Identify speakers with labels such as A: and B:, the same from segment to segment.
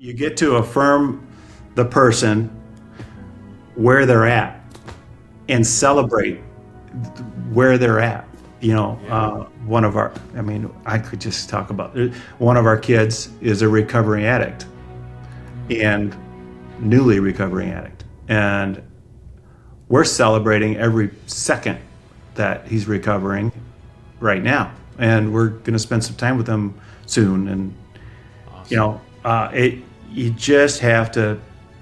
A: You get to affirm the person where they're at and celebrate where they're at. One of our, I could just talk about one of our kids is a recovering addict and newly recovering addict. And we're celebrating every second that he's recovering right now. And we're going to spend some time with him soon. And,
B: Awesome.
A: you just have to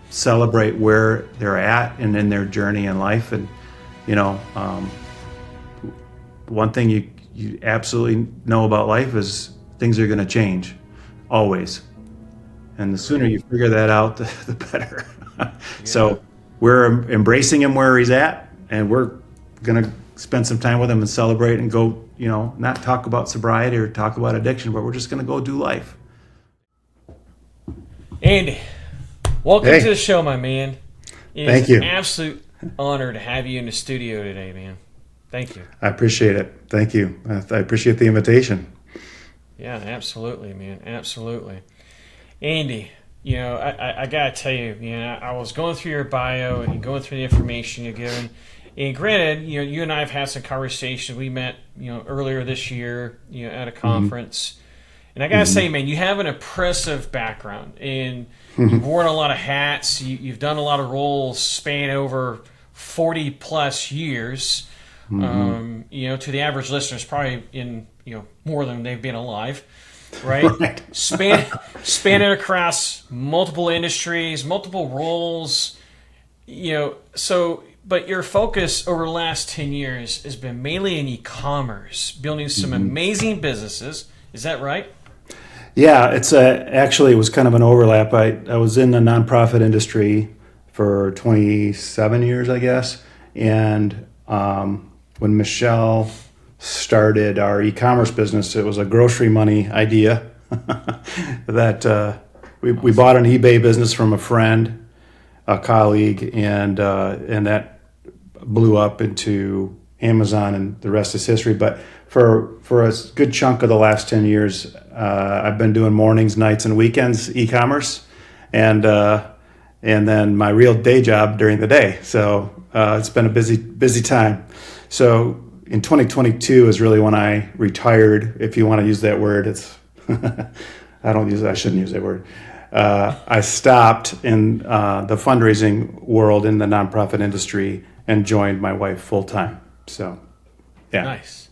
A: celebrate where they're at and in their journey in life. And, one thing you absolutely know about life is things are going to change always. And the sooner you figure that out, the better. So we're embracing him where he's at, and we're going to spend some time with him and celebrate and go, not talk about sobriety or talk about addiction, but we're just going to go do life.
B: Andy, welcome
A: Hey.
B: to the show, my man.
A: Thank you.
B: It's an absolute honor to have you in the studio today, man. Thank you.
A: I appreciate it. Thank you. I appreciate the invitation.
B: Yeah, absolutely, man. Absolutely. Andy, I got to tell you, I was going through your bio and going through the information you're given. And granted, you and I have had some conversations. We met, earlier this year, at a conference. And I got to say, man, you have an impressive background. And you've worn a lot of hats. You've done a lot of roles spanning over 40 plus years. To the average listener, it's probably in, more than they've been alive. Right?
A: Right.
B: Spanning across multiple industries, multiple roles, but your focus over the last 10 years has been mainly in e-commerce, building some amazing businesses. Is that right?
A: Yeah, it's actually it was kind of an overlap. I was in the nonprofit industry for 27 years, I guess. And when Michelle started our e-commerce business, it was a grocery money idea that we bought an eBay business from a friend, a colleague, and that blew up into Amazon, and the rest is history. But for a good chunk of the last 10 years, I've been doing mornings, nights, and weekends e-commerce, and then my real day job during the day. So it's been a busy time. So in 2022 is really when I retired, if you want to use that word. It's I shouldn't use that word. I stopped in the fundraising world in the nonprofit industry and joined my wife full time. So, yeah.
B: Nice.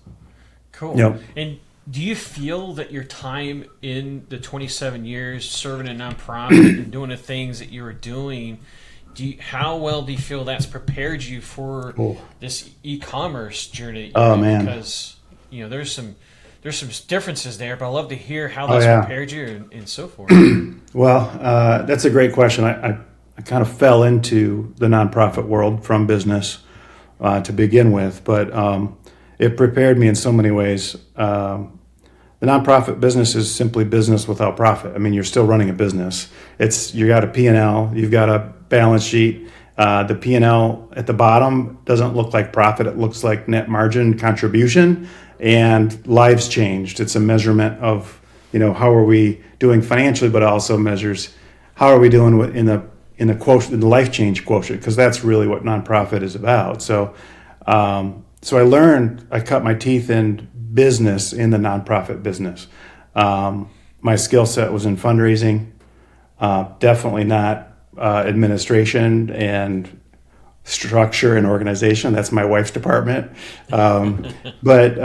B: Cool.
A: Yep.
B: And do you feel that your time in the 27 years serving a nonprofit and doing the things that you were doing, how well do you feel that's prepared you for this e-commerce journey?
A: Man.
B: Because there's some differences there, but I'd love to hear how that's prepared you and so forth.
A: Well, that's a great question. I kind of fell into the nonprofit world from business to begin with, but it prepared me in so many ways. The nonprofit business is simply business without profit. You're still running a business. You got a P&L, you've got a balance sheet. The P&L at the bottom doesn't look like profit. It looks like net margin contribution, and lives changed. It's a measurement of, how are we doing financially, but also measures how are we doing in the quotient, in the life change quotient, because that's really what nonprofit is about. So, I cut my teeth in business in the nonprofit business. My skill set was in fundraising, definitely not administration and structure and organization. That's my wife's department. But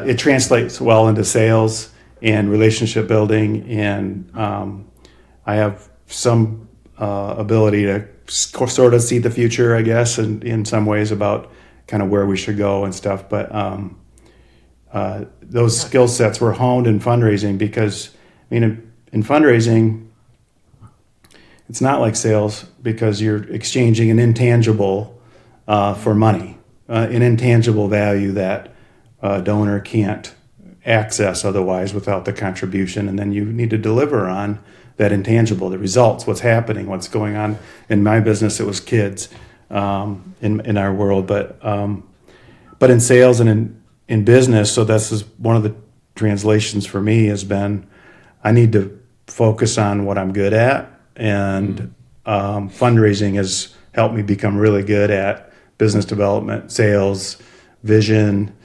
A: it translates well into sales and relationship building. And I have some ability to sort of see the future, I guess, and in some ways about kind of where we should go and stuff. But those skill sets were honed in fundraising because, in fundraising, it's not like sales because you're exchanging an intangible for money, an intangible value that a donor can't access otherwise without the contribution. And then you need to deliver on that intangible, the results, what's happening, what's going on. In my business, it was kids in our world, but in sales and in business, so this is one of the translations for me has been, I need to focus on what I'm good at and fundraising has helped me become really good at business development, sales, vision,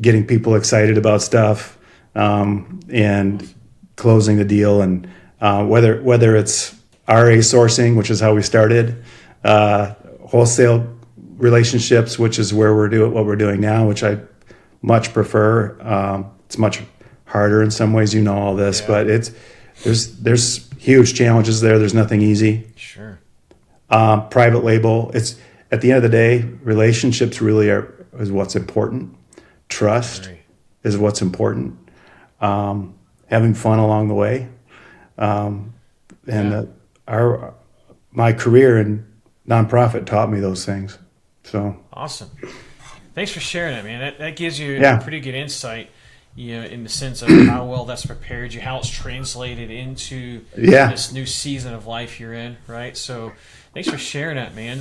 A: getting people excited about stuff, and closing the deal. And whether it's RA sourcing, which is how we started, wholesale relationships, which is where what we're doing now, which I much prefer. It's much harder in some ways, all this, but there's huge challenges there. There's nothing easy.
B: Sure.
A: Private label. It's at the end of the day, relationships really is what's important. Trust is what's important. Having fun along the way, my career in nonprofit taught me those things. So
B: awesome. Thanks for sharing that, man. That gives you a pretty good insight, in the sense of how well that's prepared you, how it's translated into this new season of life you're in, right? So thanks for sharing that, man.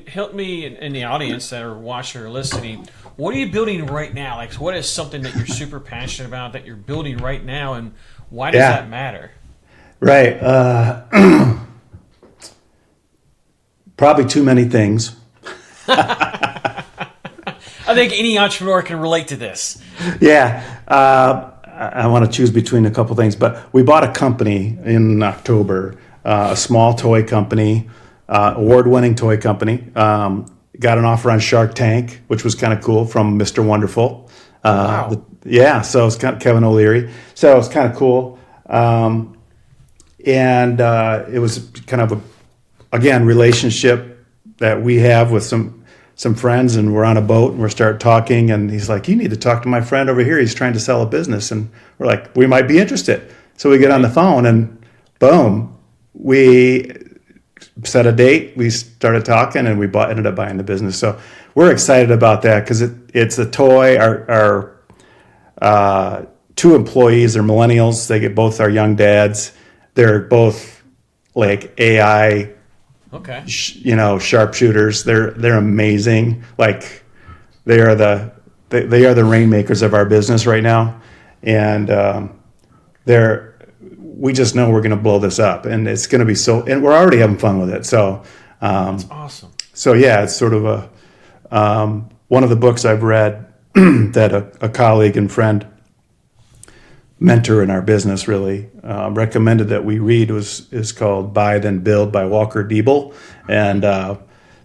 B: Help me in the audience that are watching or listening. What are you building right now? Like, what is something that you're super passionate about that you're building right now, and why does that matter?
A: Right. Probably too many things.
B: I think any entrepreneur can relate to this.
A: Yeah. I want to choose between a couple things, but we bought a company in October, a small toy company, award-winning toy company. Got an offer on Shark Tank, which was kind of cool, from Mr. Wonderful.
B: Wow.
A: So it's kind of Kevin O'Leary. So it's kind of cool. And it was kind of again, relationship that we have with some friends, and we're on a boat and we're start talking, and he's like, you need to talk to my friend over here. He's trying to sell a business. And we're like, we might be interested. So we get on the phone, and boom, we set a date. We started talking, and we ended up buying the business. So we're excited about that because it's a toy. Our two employees are millennials. They get both our young dads. They're both like AI, sharpshooters. They're amazing. Like they are the rainmakers of our business right now, and we just know we're going to blow this up, and it's going to be and we're already having fun with it. So
B: that's awesome.
A: So it's sort of one of the books I've read that a colleague and friend, mentor in our business, really recommended that we read is called Buy Then Build by Walker Diebel. And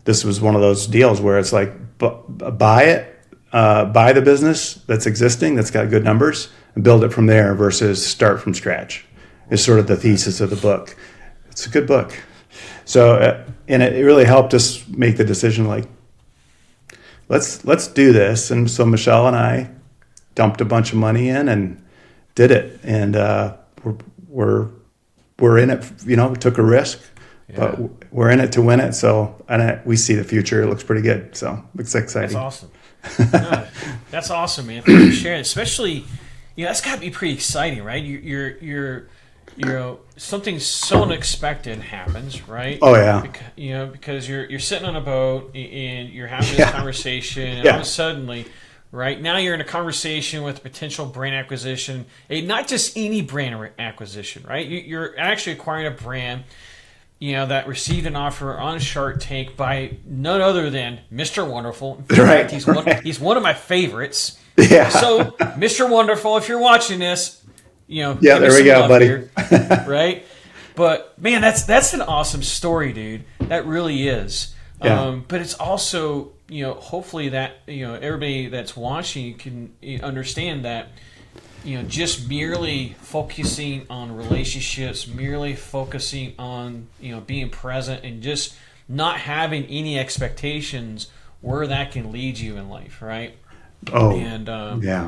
A: this was one of those deals where it's like, buy the business that's existing, that's got good numbers, and build it from there versus start from scratch, is sort of the thesis of the book. It's a good book. So, and it really helped us make the decision, like, let's do this. And so Michelle and I dumped a bunch of money in and did it. And we're in it, we took a risk, but we're in it to win it. So, and we see the future. It looks pretty good. So it's exciting.
B: That's awesome. No, that's awesome, man. Thanks for sharing. Especially, that's got to be pretty exciting, right? You're something so unexpected happens, right?
A: Oh yeah.
B: Because you're sitting on a boat and you're having this conversation, and all of a sudden, right now you're in a conversation with potential brand acquisition, not just any brand acquisition, right? You're actually acquiring a brand, that received an offer on Shark Tank by none other than Mr. Wonderful. In fact, he's one of my favorites.
A: Yeah.
B: So, Mr. Wonderful, if you're watching this,
A: there we go, buddy.
B: Here, right? But man, that's an awesome story, dude. That really is.
A: Yeah.
B: But it's also, hopefully that everybody that's watching can understand that, just merely focusing on relationships, merely focusing on being present, and just not having any expectations, where that can lead you in life, right?
A: Oh,
B: and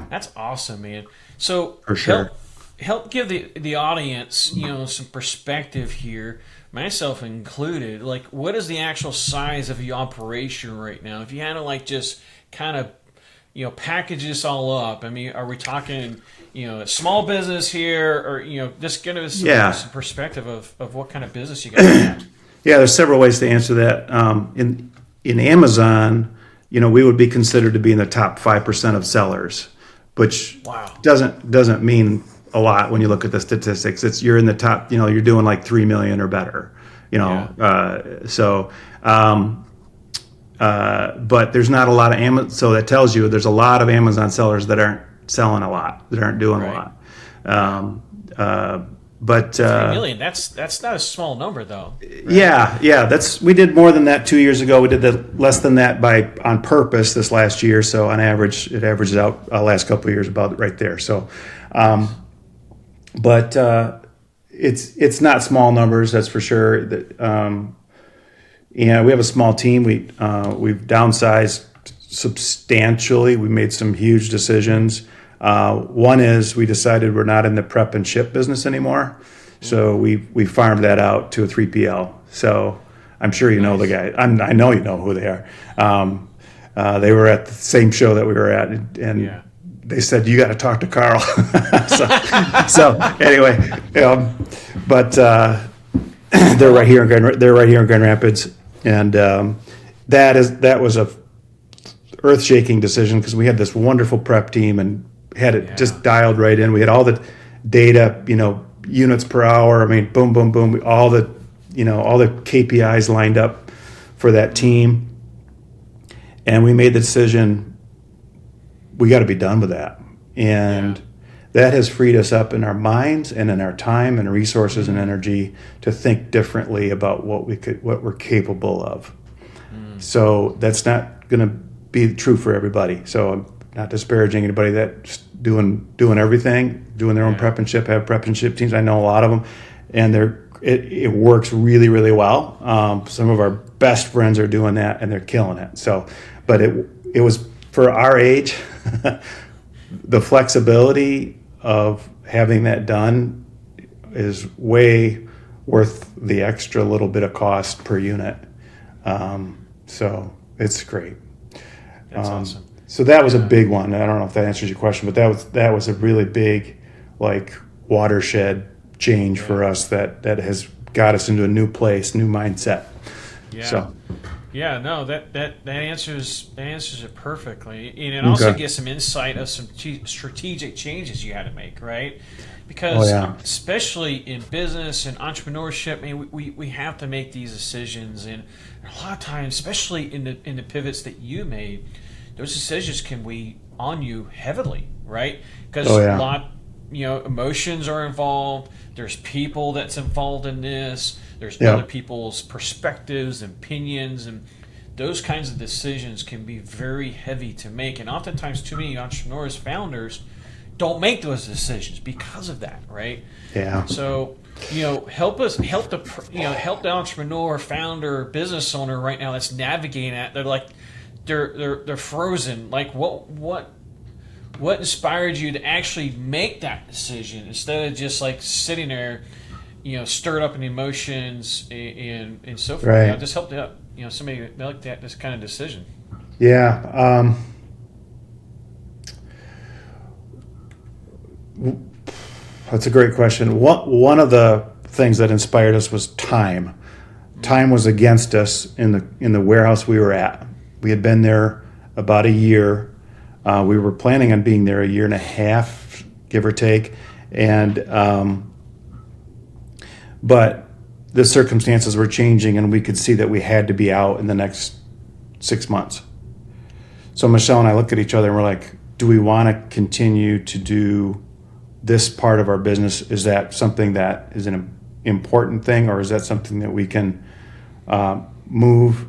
B: that's awesome, man. So
A: for sure.
B: Help give the audience, some perspective here, myself included. Like, what is the actual size of your operation right now? If you had to just kind of, package this all up. I mean, are we talking, a small business here, or just give us some perspective of what kind of business you guys have?
A: Yeah, there's several ways to answer that. In Amazon, we would be considered to be in the top 5% of sellers, which doesn't mean a lot when you look at the statistics. You're in the top, you're doing like 3 million or better, but there's not a lot of Amazon. So that tells you there's a lot of Amazon sellers that aren't selling a lot, that aren't doing a lot. But
B: 3 million. That's not a small number, though. Right?
A: Yeah. We did more than that 2 years ago. We did less than that on purpose this last year. So on average, it averages out last couple of years about right there. So, but it's not small numbers, that's for sure. We have a small team. We've downsized substantially. We made some huge decisions. One is we decided we're not in the prep and ship business anymore. So we farmed that out to a 3PL. So I'm sure you know the guy. I know you know who they are. They were at the same show that we were at, and they said, you got to talk to Karl. so anyway, but they're right here in Grand Rapids, and that was a earth-shaking decision because we had this wonderful prep team and had it just dialed right in. We had all the data, units per hour. I mean, boom, boom, boom. All the KPIs lined up for that team, and we made the decision. We got to be done with that, and that has freed us up in our minds and in our time and resources and energy to think differently about what we're capable of. So that's not going to be true for everybody. So I'm not disparaging anybody that's doing everything, doing their own prep and ship, have prep and ship teams. I know a lot of them, and it works really, really well. Some of our best friends are doing that, and they're killing it. So, but it was for our age, the flexibility of having that done is way worth the extra little bit of cost per unit. So it's great.
B: That's awesome.
A: So that was a big one. I don't know if that answers your question, but that was a really big, watershed change for us that has got us into a new place, new mindset.
B: Yeah.
A: So.
B: Yeah, no, that answers it perfectly, and it also gives some insight of some strategic changes you had to make, right? Because especially in business and entrepreneurship, we have to make these decisions, and a lot of times, especially in the pivots that you made, those decisions can weigh on you heavily, right? Because a lot, emotions are involved. There's people that's involved in this. There's other people's perspectives and opinions, and those kinds of decisions can be very heavy to make. And oftentimes, too many entrepreneurs, founders, don't make those decisions because of that, right?
A: Yeah.
B: So, help the entrepreneur, founder, business owner right now that's navigating that. They're frozen. Like, what inspired you to actually make that decision instead of just sitting there, stirred up in emotions and so forth?
A: Right.
B: Just help out, somebody like that, this kind of decision.
A: Yeah. That's a great question. One of the things that inspired us was time. Time was against us in the warehouse we were at. We had been there about a year. We were planning on being there a year and a half, give or take, but the circumstances were changing, and we could see that we had to be out in the next 6 months. So Michelle and I looked at each other and we're like, do we want to continue to do this part of our business? Is that something that is an important thing, or is that something that we can move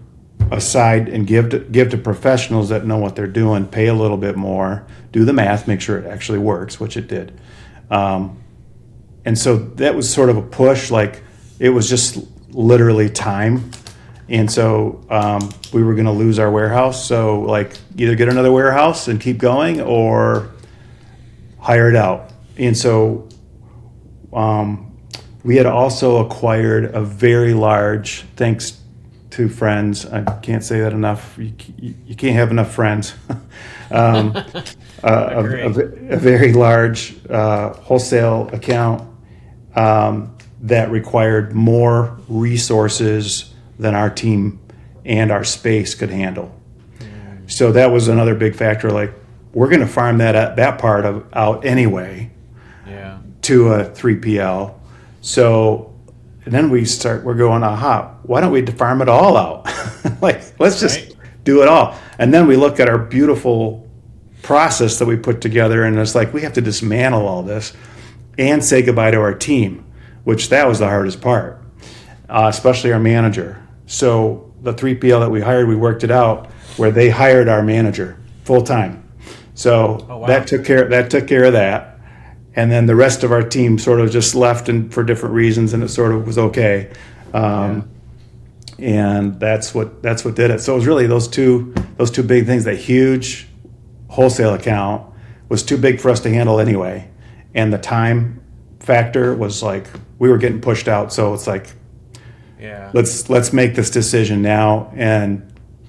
A: aside and give to professionals that know what they're doing, pay a little bit more, do the math, make sure it actually works, which it did. And so that was sort of a push, it was just literally time. And so we were going to lose our warehouse. So either get another warehouse and keep going or hire it out. And so we had also acquired a very large, thanks to friends, I can't say that enough, you can't have enough friends, a very large wholesale account that required more resources than our team and our space could handle. So that was another big factor. We're going to farm that part out anyway.
B: Yeah.
A: to a 3PL. So and then we're going, aha, why don't we farm it all out? Like, let's just
B: Right.
A: do it all. And then we look at our beautiful process that we put together, and it's like, we have to dismantle all this and say goodbye to our team, which that was the hardest part, especially our manager. So the 3PL that we hired, we worked it out where they hired our manager full time. So
B: Oh, wow.
A: that took care of that. And then the rest of our team sort of just left and for different reasons, and it sort of was okay. And that's what did it. So it was really those two big things. That huge wholesale account was too big for us to handle anyway, and the time factor was like we were getting pushed out. So it's like,
B: Yeah.
A: let's make this decision now and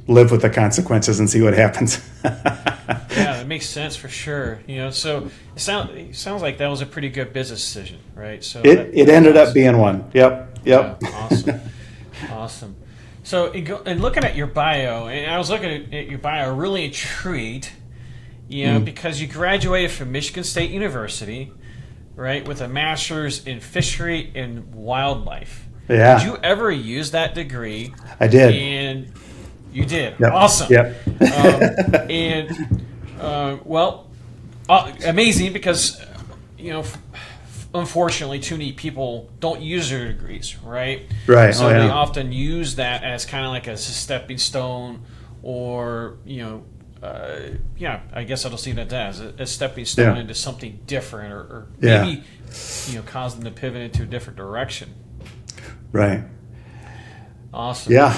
A: live with the consequences and see what happens.
B: Yeah, that makes sense for sure. So it sounds like that was a pretty good business decision, right? So
A: It ended up being one. Yep.
B: Yeah, awesome, awesome. So and looking at your bio, and I was looking at your bio, really intrigued, because you graduated from Michigan State University, right, with a master's in fishery and wildlife.
A: Yeah.
B: Did you ever use that degree?
A: I did.
B: And you did.
A: Yep.
B: Awesome.
A: Yep.
B: Amazing because, unfortunately, too many people don't use their degrees, right?
A: Right.
B: So
A: Oh, yeah.
B: they often use that as kind of like a stepping stone, or I guess I'll see that as a stepping stone
A: Yeah.
B: into something different, or
A: Yeah.
B: maybe cause them to pivot into a different direction.
A: Right.
B: Awesome.
A: Yeah.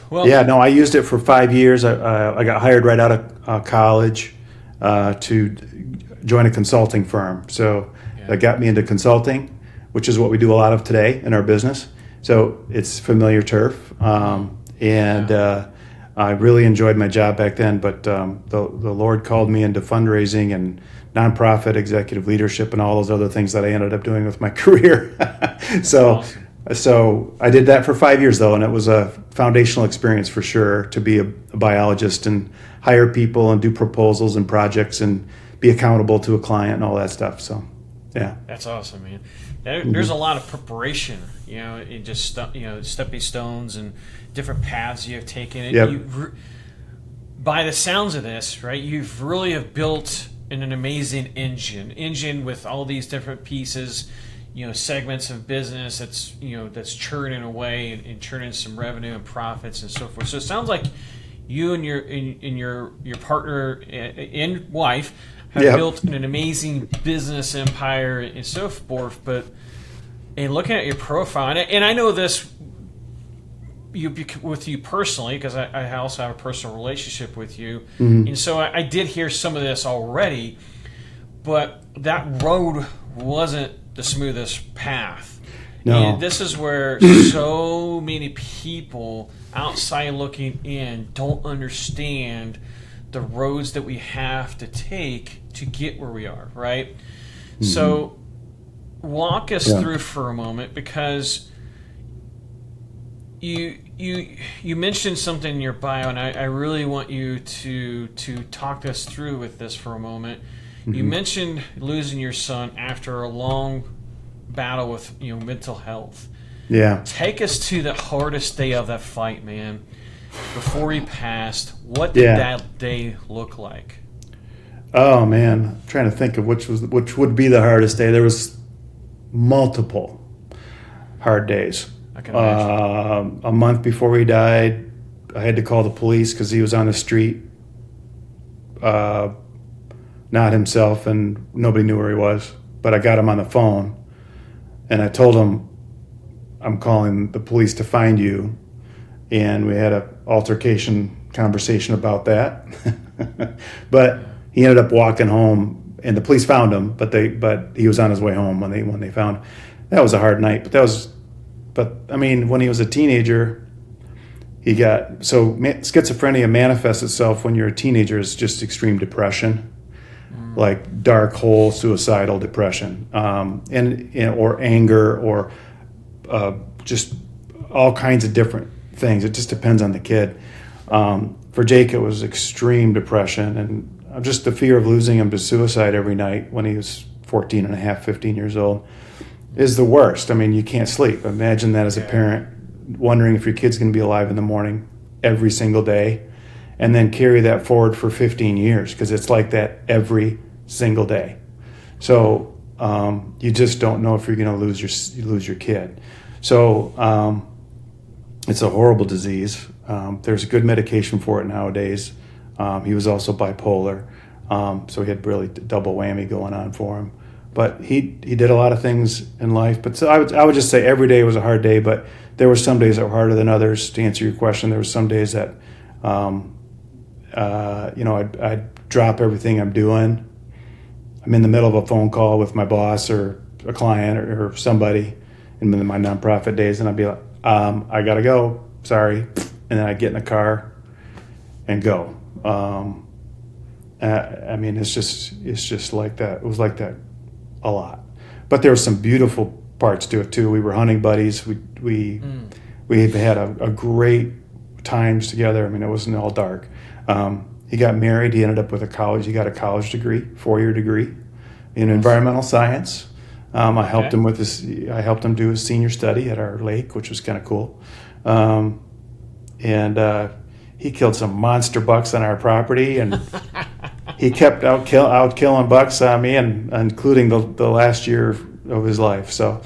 B: Well,
A: Yeah. No, I used it for 5 years. I got hired right out of college to join a consulting firm. So that got me into consulting, which is what we do a lot of today in our business. So it's familiar turf. I really enjoyed my job back then, but the Lord called me into fundraising and nonprofit executive leadership and all those other things that I ended up doing with my career.
B: Awesome.
A: So I did that for 5 years, though, and it was a foundational experience for sure to be a biologist and hire people and do proposals and projects and be accountable to a client and all that stuff. So, yeah.
B: That's awesome, man. There's a lot of preparation, in just stepping stones and different paths you have taken. And
A: Yep.
B: By the sounds of this, right, you've really have built an amazing engine with all these different pieces, segments of business that's churning away and churning some revenue and profits and so forth. So it sounds like you and your partner and wife have
A: Yep.
B: built an amazing business empire and so forth. But in looking at your profile, and I know this with you personally, because I also have a personal relationship with you, and so I did hear some of this already, but that road wasn't the smoothest path.
A: No.
B: And this is where so many people outside looking in don't understand the roads that we have to take to get where we are, right? So walk us through for a moment, because you mentioned something in your bio, and I really want you to talk us through with this for a moment. You mentioned losing your son after a long battle with mental health.
A: Yeah.
B: Take us to the hardest day of that fight, man. Before he passed, what did
A: Yeah.
B: that day look like?
A: Oh man, I'm trying to think of which would be the hardest day. There was multiple hard days.
B: I can imagine.
A: A month before he died, I had to call the police because he was on the street, not himself, and nobody knew where he was. But I got him on the phone, and I told him, "I'm calling the police to find you." And we had a conversation about that. But he ended up walking home, and the police found him. But he was on his way home when they found him. That was a hard night. But I mean, when he was a teenager, schizophrenia manifests itself when you're a teenager as just extreme depression, like dark hole, suicidal depression, or anger, or just all kinds of different things. It just depends on the kid. For Jake, it was extreme depression and just the fear of losing him to suicide every night when he was 14 and a half, 15 years old, is the worst. I mean, you can't sleep. Imagine that as a parent, wondering if your kid's going to be alive in the morning every single day, and then carry that forward for 15 years, because it's like that every single day. So you just don't know if you're going to lose your kid. So it's a horrible disease. There's good medication for it nowadays. He was also bipolar, so he had really double whammy going on for him. But he did a lot of things in life. But so I would just say every day was a hard day, but there were some days that were harder than others. To answer your question, there were some days that, I'd drop everything I'm doing. I'm in the middle of a phone call with my boss or a client or somebody in my nonprofit days, and I'd be like, I gotta go, sorry. And then I'd get in the car and go. I mean, it's just like that. It was like that a lot. But there were some beautiful parts to it too. We were hunting buddies. We had a great times together. I mean, it wasn't all dark. He got married. He ended up with he got a college degree, 4-year degree in environmental science. I helped him do his senior study at our lake, which was kind of cool. And he killed some monster bucks on our property, and he kept out killing bucks on me, and including the last year of his life. So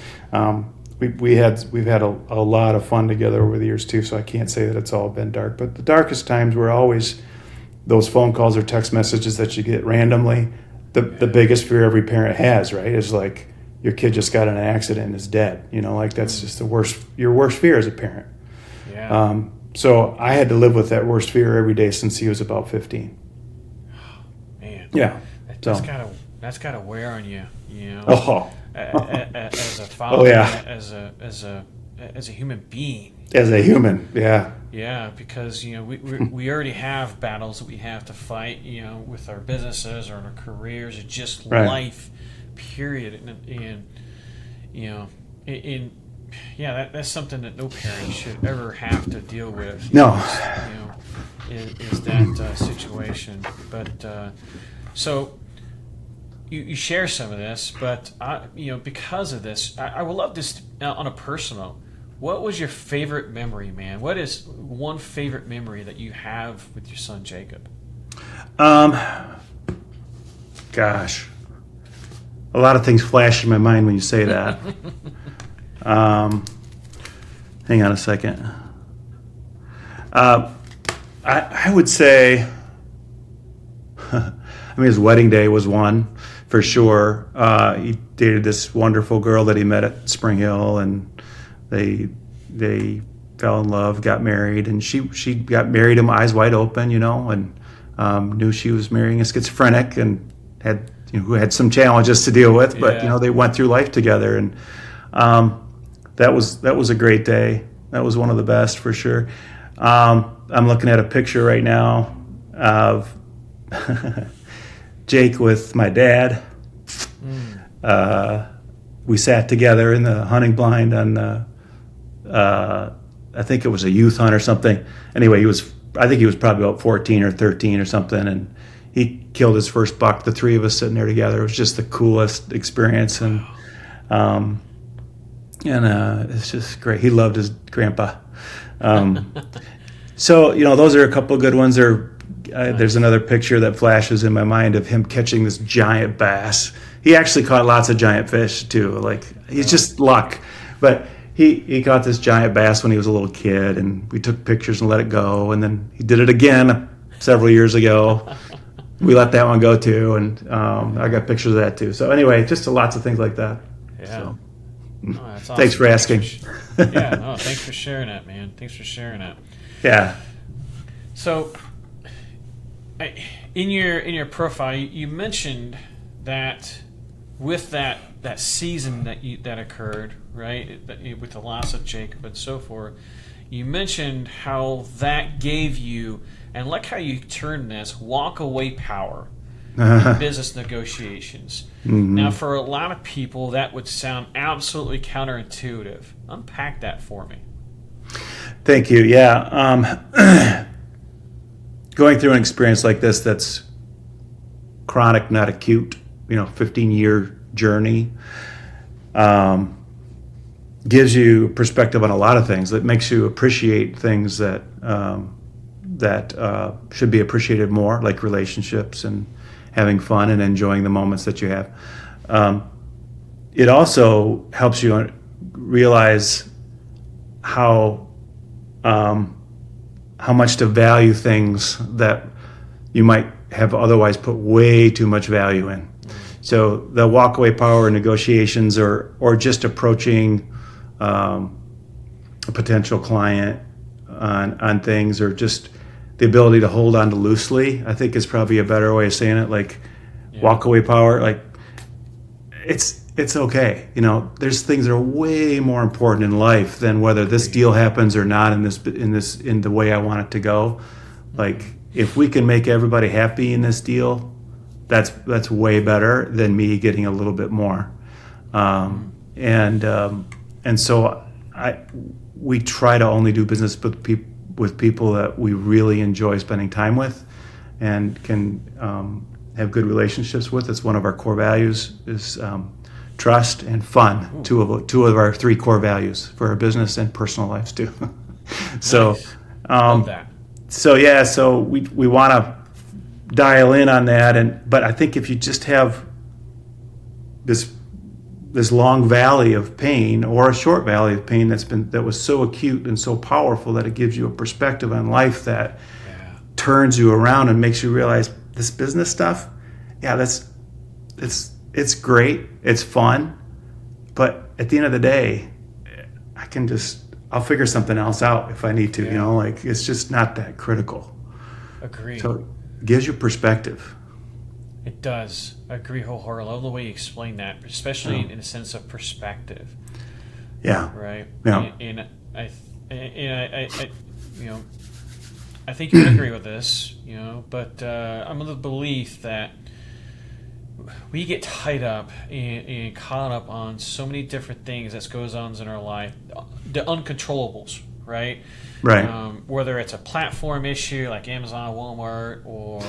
A: we've had a lot of fun together over the years too. So I can't say that it's all been dark, but the darkest times were always those phone calls or text messages that you get randomly. The biggest fear every parent has, right, is like your kid just got in an accident and is dead. Like that's just your worst fear as a parent.
B: Yeah.
A: So I had to live with that worst fear every day since he was about 15.
B: Man.
A: Yeah.
B: That's gotta wear on you.
A: Oh.
B: As a father.
A: Oh yeah.
B: As a human being.
A: As a human, yeah.
B: Yeah, because we already have battles that we have to fight, with our businesses or our careers or just life, period. And that's something that no parent should ever have to deal with.
A: No.
B: Is that situation. But so you share some of this, but because of this, I would love this on a personal. What was your favorite memory, man? What is one favorite memory that you have with your son, Jacob?
A: Gosh. A lot of things flash in my mind when you say that. Hang on a second. I would say, his wedding day was one, for sure. He dated this wonderful girl that he met at Spring Hill, and they fell in love, got married, and she got married him eyes wide open, and knew she was marrying a schizophrenic and had who had some challenges to deal with, but they went through life together, and that was a great day. That was one of the best for sure. I'm looking at a picture right now of Jake with my dad. We sat together in the hunting blind on I think it was a youth hunt or something. Anyway, I think he was probably about 14 or 13 or something, and he killed his first buck, the three of us sitting there together. It was just the coolest experience, and it's just great. He loved his grandpa. So, those are a couple of good ones. There's another picture that flashes in my mind of him catching this giant bass. He actually caught lots of giant fish too. Like, he's just luck. But he caught this giant bass when he was a little kid, and we took pictures and let it go. And then he did it again several years ago. We let that one go too, and I got pictures of that too. So anyway, just lots of things like that.
B: Yeah.
A: So,
B: that's awesome.
A: Thanks for asking.
B: Thanks for sharing that, man. Thanks for sharing that.
A: Yeah.
B: So, in your profile, you mentioned that with that season that occurred, right, with the loss of Jacob and so forth, you mentioned how that gave you, and like how you turned this, walk away power in business negotiations. Mm-hmm. Now, for a lot of people, that would sound absolutely counterintuitive. Unpack that for me.
A: Thank you. Yeah. Going through an experience like this that's chronic, not acute, 15-year journey. Gives you perspective on a lot of things. That makes you appreciate things that should be appreciated more, like relationships and having fun and enjoying the moments that you have. It also helps you realize how much to value things that you might have otherwise put way too much value in. So the walkaway power in negotiations, or just approaching a potential client on things, or just the ability to hold on to loosely, I think is probably a better way of saying it. Like walkaway power, like it's okay. There's things that are way more important in life than whether this deal happens or not in the way I want it to go. Like, if we can make everybody happy in this deal, that's way better than me getting a little bit more. And so we try to only do business with people that we really enjoy spending time with and can have good relationships with. It's one of our core values, is trust and fun. Two of our three core values for our business and personal lives too. So,
B: Nice. Love that.
A: So we want to dial in on that, but I think if you just have this long valley of pain, or a short valley of pain that was so acute and so powerful that it gives you a perspective on life that turns you around and makes you realize this business stuff, it's great, it's fun, but at the end of the day, I'll figure something else out if I need to. Like, it's just not that critical.
B: Agree.
A: So it gives you perspective.
B: It does. I agree wholeheartedly. I love the way you explain that, especially in a sense of perspective.
A: Yeah.
B: Right.
A: Yeah.
B: And I think you would agree with this. But I'm of the belief that we get tied up and caught up on so many different things that goes on in our life, the uncontrollables, right?
A: Right.
B: Whether it's a platform issue like Amazon, Walmart, or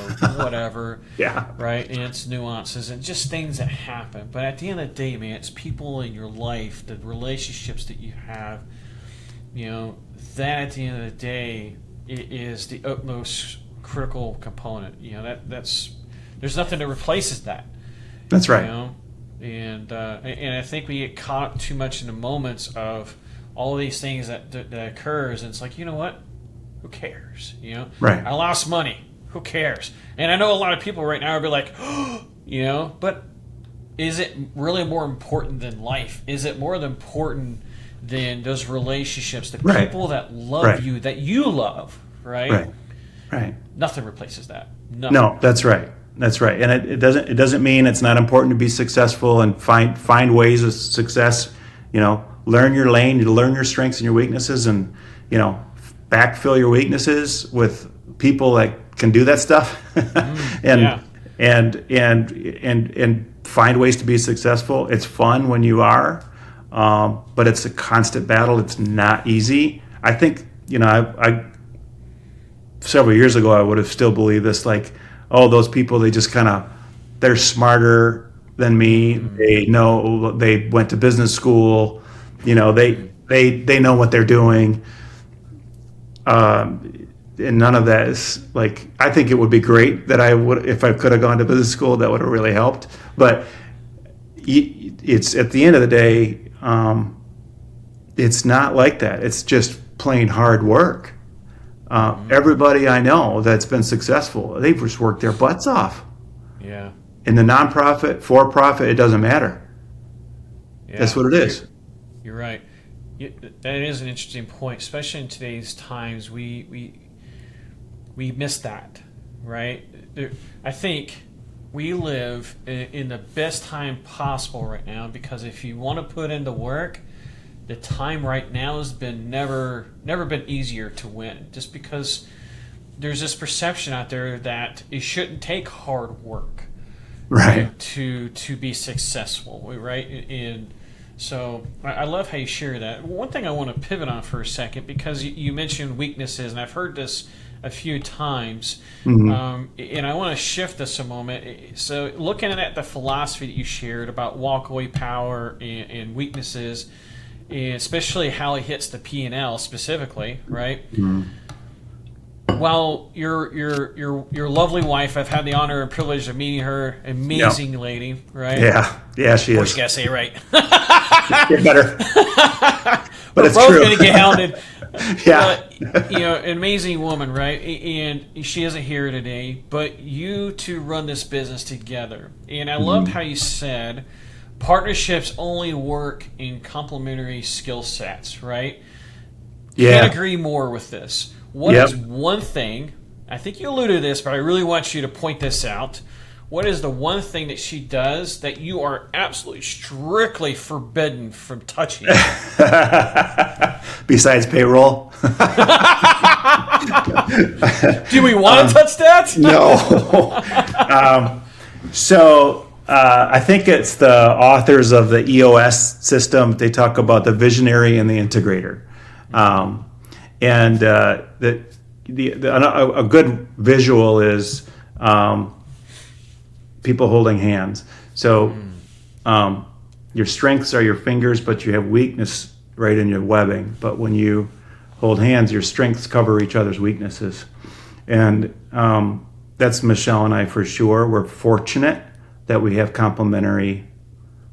B: whatever.
A: Yeah.
B: Right. And it's nuances and just things that happen. But at the end of the day, man, it's people in your life, the relationships that you have. That at the end of the day, it is the utmost critical component. That's there's nothing that replaces that.
A: That's right.
B: And I think we get caught up too much in the moments of all these things that occurs, and it's like, you know what? Who cares?
A: Right.
B: I lost money. Who cares? And I know a lot of people right now will be like, but is it really more important than life? Is it more important than those relationships, the people that love you, that you love, right?
A: Right.
B: Nothing replaces that. Nothing.
A: No, that's right. That's right. And it doesn't mean it's not important to be successful and find ways of success. Learn your lane, you learn your strengths and your weaknesses, and backfill your weaknesses with people that can do that stuff, and find ways to be successful. It's fun when you are, but it's a constant battle. It's not easy. I think I several years ago I would have still believed this, like, oh, those people, they're smarter than me. They know, they went to business school. They know what they're doing. And none of that is, like, I think it would be great that if I could have gone to business school, that would have really helped. But it's, at the end of the day, it's not like that. It's just plain hard work. Everybody I know that's been successful, they've just worked their butts off.
B: Yeah.
A: In the nonprofit, for-profit, it doesn't matter. Yeah. That's what it is.
B: You're right. That is an interesting point, especially in today's times. We miss that, right? I think we live in the best time possible right now, because if you want to put in the work, the time right now has been never been easier to win, just because there's this perception out there that it shouldn't take hard work, right, to be successful, right? And so I love how you share that. One thing I want to pivot on for a second, because you mentioned weaknesses, and I've heard this a few times.
A: Mm-hmm.
B: And I want to shift this a moment. So, looking at the philosophy that you shared about walkaway power and weaknesses, and especially how it hits the P&L specifically, right?
A: Mm-hmm.
B: Well, your lovely wife, I've had the honor and privilege of meeting her. Amazing lady, right?
A: Yeah, she
B: Of course,
A: is.
B: you gotta say it right.
A: Get better. But
B: We're
A: it's
B: both
A: true.
B: gonna get hounded.
A: Yeah.
B: An amazing woman, right? And she isn't here today, but you two run this business together. And I loved how you said partnerships only work in complementary skill sets, right?
A: Yeah.
B: Can't agree more with this. What
A: Yep.
B: is one thing, I think you alluded to this, but I really want you to point this out. What is the one thing that she does that you are absolutely strictly forbidden from touching?
A: Besides payroll?
B: Do we want to touch that?
A: No. I think it's the authors of the EOS system. They talk about the visionary and the integrator. A good visual is people holding hands. So your strengths are your fingers, but you have weakness right in your webbing. But when you hold hands, your strengths cover each other's weaknesses. And that's Michelle and I for sure. We're fortunate that we have complementary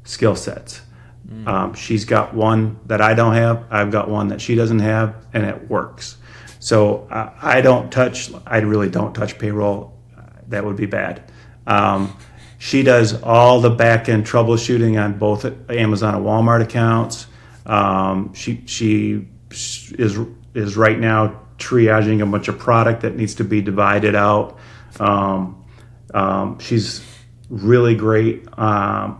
A: skill sets. She's got one that I don't have. I've got one that she doesn't have, and it works. So I really don't touch payroll. That would be bad. She does all the back-end troubleshooting on both Amazon and Walmart accounts. She is right now triaging a bunch of product that needs to be divided out. She's really great.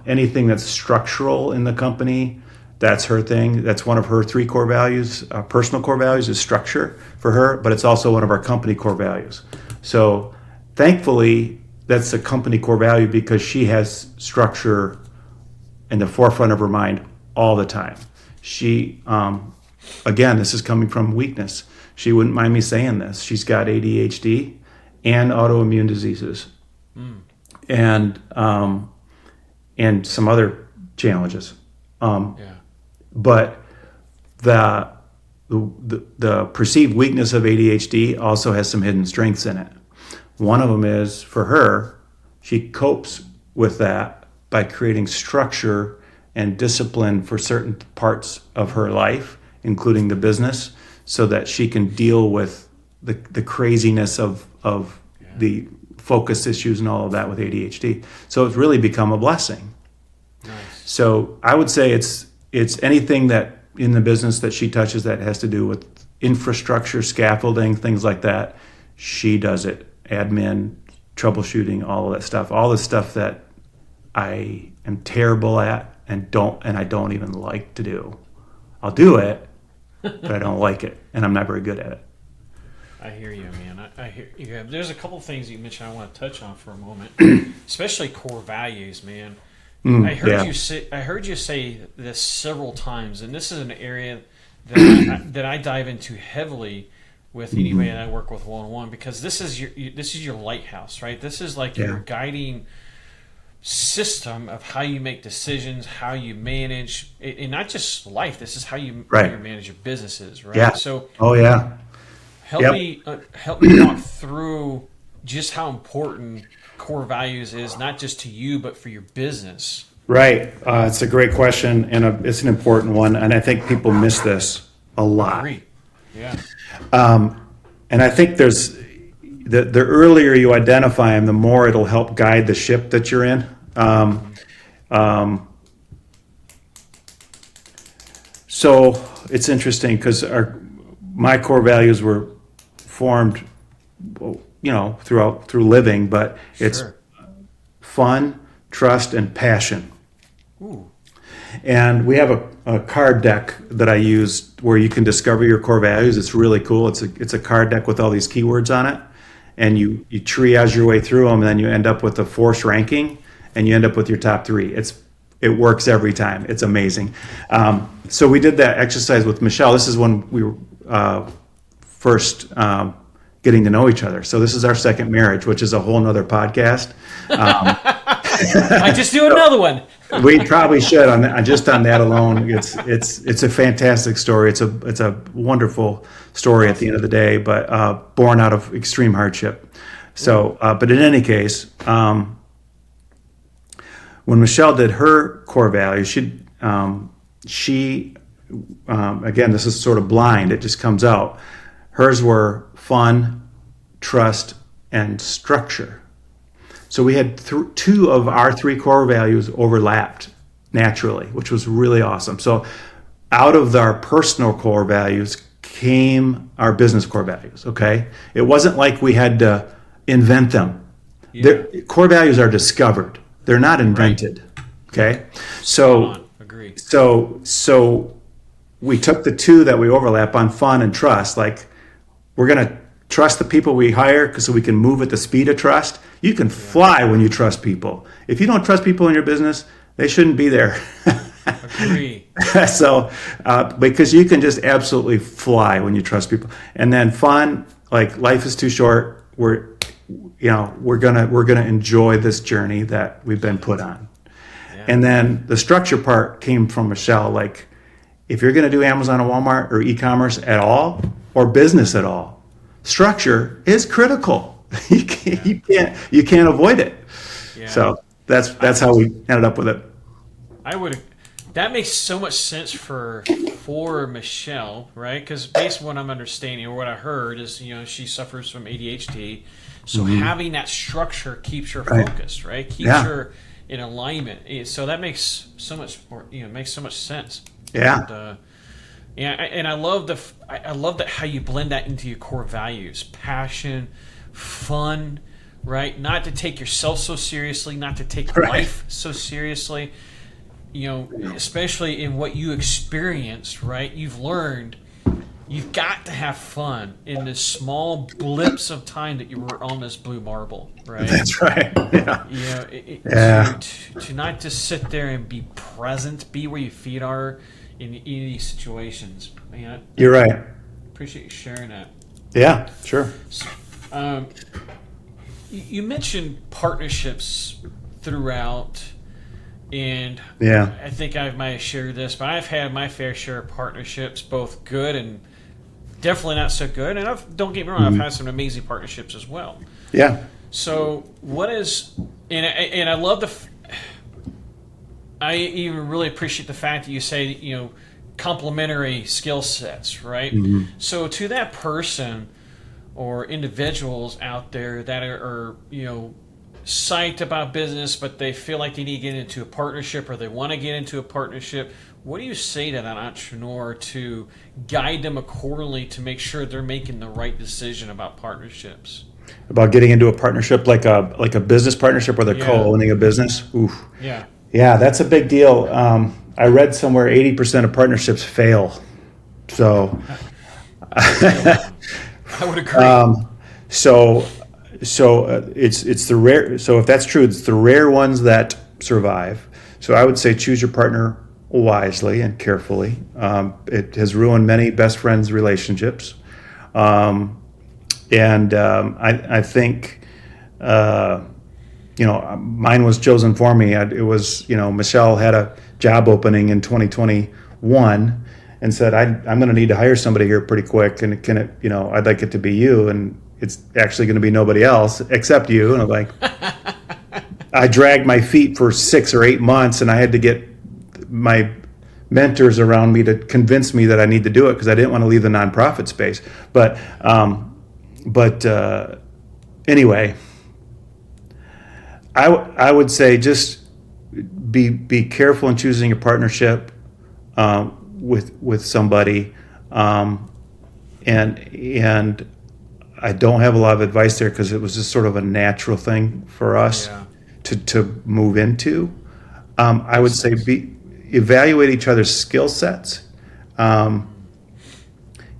A: Anything that's structural in the company, that's her thing. That's one of her 3 core values. Personal core values is structure for her, but it's also one of our company core values. So thankfully, that's a company core value because she has structure in the forefront of her mind all the time. She, again, this is coming from weakness. She wouldn't mind me saying this. She's got ADHD and autoimmune diseases. And some other challenges. But the perceived weakness of ADHD also has some hidden strengths in it. One of them is, for her, she copes with that by creating structure and discipline for certain parts of her life, including the business, so that she can deal with the craziness of the focus issues and all of that with ADHD. So it's really become a blessing.
B: Nice.
A: So I would say it's anything that in the business that she touches that has to do with infrastructure, scaffolding, things like that. She does it. Admin, troubleshooting, all of that stuff. All the stuff that I am terrible at and I don't even like to do. I'll do it, but I don't like it, and I'm not very good at it.
B: I hear you, man. I hear you. There's a couple of things you mentioned I want to touch on for a moment, especially core values, man. I heard you say this several times, and this is an area that I dive into heavily with anybody that I work with one-on-one, because this is your lighthouse, right? This is like your guiding system of how you make decisions, how you manage, and not just life. This is how you manage your businesses, right?
A: Yeah.
B: So,
A: help
B: me walk through just how important core values is, not just to you, but for your business.
A: Right. It's a great question, and it's an important one, and I think people miss this a lot.
B: Great. Yeah.
A: And I think there's the earlier you identify them, the more it'll help guide the ship that you're in. So it's interesting because my core values were formed, through living, but it's fun, trust, and passion.
B: Ooh.
A: And we have a card deck that I use where you can discover your core values. It's really cool. It's a card deck with all these keywords on it, and you triage your way through them, and then you end up with a force ranking, and you end up with your top 3. It works every time. It's amazing. So we did that exercise with Michelle. This is when we were first getting to know each other. So this is our second marriage, which is a whole nother podcast.
B: I just do another one.
A: We probably should just on that alone. It's a fantastic story. It's a wonderful story at the end of the day, but born out of extreme hardship. So, but in any case, when Michelle did her core values, she again, this is sort of blind. It just comes out. Hers were fun, trust, and structure. So we had two of our three core values overlapped naturally, which was really awesome. So out of our personal core values came our business core values, okay? It wasn't like we had to invent them.
B: Yeah.
A: Core values are discovered. They're not invented, okay? So,
B: agree.
A: So we took the two that we overlap on, fun and trust. Like, we're going to trust the people we hire so we can move at the speed of trust. You can fly when you trust people. If you don't trust people in your business, they shouldn't be there.
B: Agree.
A: So, because you can just absolutely fly when you trust people. And then fun, like, life is too short. We're gonna enjoy this journey that we've been put on. Yeah. And then the structure part came from Michelle. Like, if you're gonna do Amazon or Walmart or e-commerce at all, or business at all, structure is critical. You can't avoid it. Yeah. So that's how we ended up with it.
B: That makes so much sense for Michelle, right? Because based on what I'm understanding or what I heard is, she suffers from ADHD. So having that structure keeps her focused, right? Keeps her in alignment. So that makes so much more, makes so much sense.
A: Yeah.
B: And I love that how you blend that into your core values: passion, fun, right? Not to take yourself so seriously, not to take life so seriously. Especially in what you experienced, right? You've learned you've got to have fun in the small blips of time that you were on this blue marble, right?
A: That's right.
B: Yeah. To not just sit there and be present, be where your feet are in these situations. Man,
A: you're right.
B: Appreciate you sharing that.
A: Yeah, sure.
B: You mentioned partnerships throughout. And I think I might have shared this, but I've had my fair share of partnerships, both good and definitely not so good. And don't get me wrong, I've had some amazing partnerships as well.
A: Yeah.
B: So what is, and I love I even really appreciate the fact that you say, complementary skill sets, right? Mm-hmm. So to that person or individuals out there that are psyched about business, but they feel like they need to get into a partnership or they want to get into a partnership, what do you say to that entrepreneur to guide them accordingly to make sure they're making the right decision about partnerships?
A: About getting into a partnership, like a business partnership where they're co-owning a business? Oof. Yeah, that's a big deal. I read somewhere 80% of partnerships fail. So
B: I would agree.
A: So it's the rare. So if that's true, it's the rare ones that survive. So I would say choose your partner wisely and carefully. It has ruined many best friends' relationships, and I think mine was chosen for me. It was Michelle had a job opening in 2021 and said I'm going to need to hire somebody here pretty quick, and I'd like it to be you, and it's actually going to be nobody else except you. And I'm like, I dragged my feet for 6 or 8 months, and I had to get my mentors around me to convince me that I need to do it because I didn't want to leave the nonprofit space. But anyway, I would say just be careful in choosing a partnership with somebody, and I don't have a lot of advice there because it was just sort of a natural thing for us to move into. I would say evaluate each other's skill sets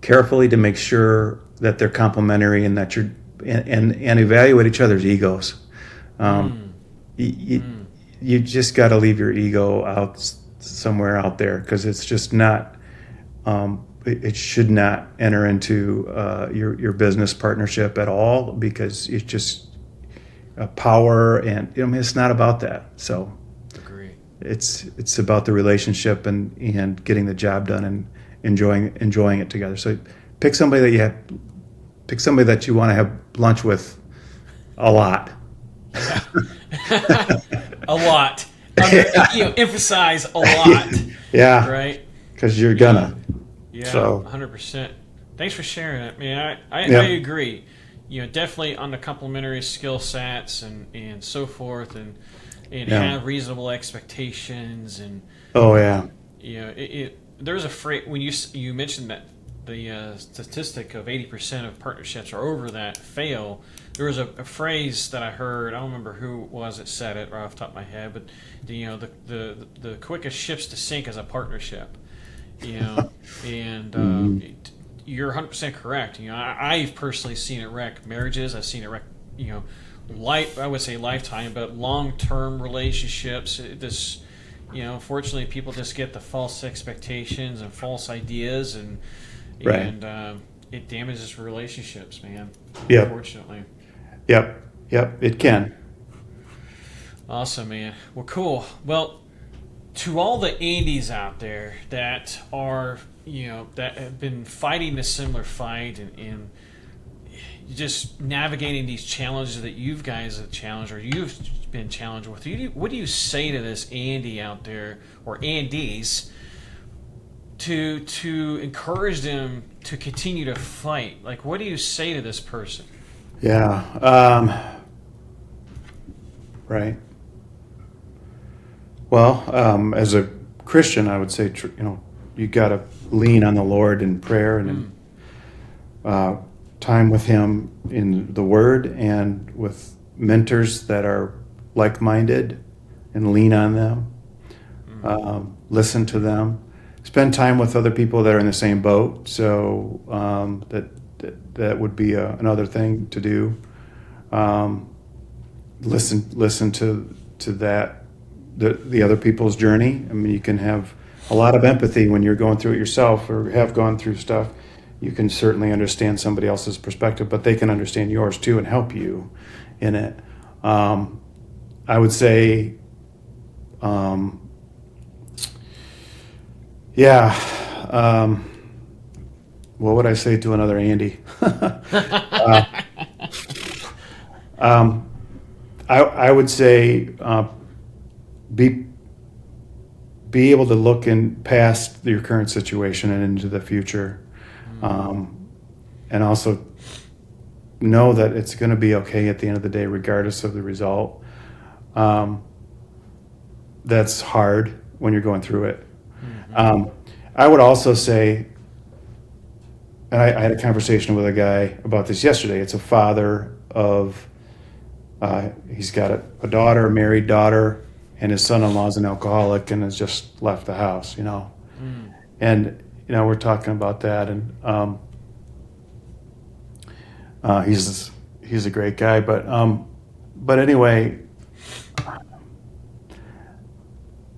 A: carefully to make sure that they're complementary and that and evaluate each other's egos. You just got to leave your ego out somewhere out there because it's just not it should not enter into your business partnership at all, because it's just power, and it's not about that. So
B: Agree.
A: it's about the relationship and getting the job done and enjoying it together. So pick somebody that you want to have lunch with a lot.
B: A lot. Emphasize a lot.
A: Yeah,
B: Right.
A: because you're gonna.
B: Yeah.
A: So
B: 100%. Thanks for sharing it, man. I
A: Yeah.
B: agree. Definitely on the complementary skill sets and so forth, and
A: Yeah.
B: have reasonable expectations, and
A: Oh yeah.
B: there's a phrase when you mentioned that the statistic of 80% of partnerships are over that fail. There was a phrase that I heard. I don't remember who it was that said it right off the top of my head, but the quickest ships to sink is a partnership. And you're 100% correct. I've personally seen it wreck marriages. I've seen it wreck I would say lifetime, but long-term relationships. Unfortunately, people just get the false expectations and false ideas, and
A: Right.
B: and it damages relationships, man.
A: Yep.
B: Unfortunately.
A: Yep. It can.
B: Awesome, man. Well, cool. Well, to all the Andes out there that are, that have been fighting a similar fight and just navigating these challenges that you guys have challenged or you've been challenged with, what do you say to this Andy out there, or Andes, to encourage them to continue to fight? Like, what do you say to this person?
A: Yeah. Right. Well, as a Christian, I would say, you got to lean on the Lord in prayer and time with Him in the Word, and with mentors that are like-minded, and lean on them. Listen to them. Spend time with other people that are in the same boat. So that would be another thing to do. Listen to that. The other people's journey. I mean, you can have a lot of empathy when you're going through it yourself, or have gone through stuff. You can certainly understand somebody else's perspective, but they can understand yours too and help you in it. I would say, what would I say to another Andy? I would say, be able to look in past your current situation and into the future, and also know that it's going to be okay at the end of the day, regardless of the result. That's hard when you're going through it. I would also say, and I had a conversation with a guy about this yesterday. It's a father of, he's got a daughter, a married daughter, and his son-in-law is an alcoholic and has just left the house, And, we're talking about that, and he's a great guy, but anyway,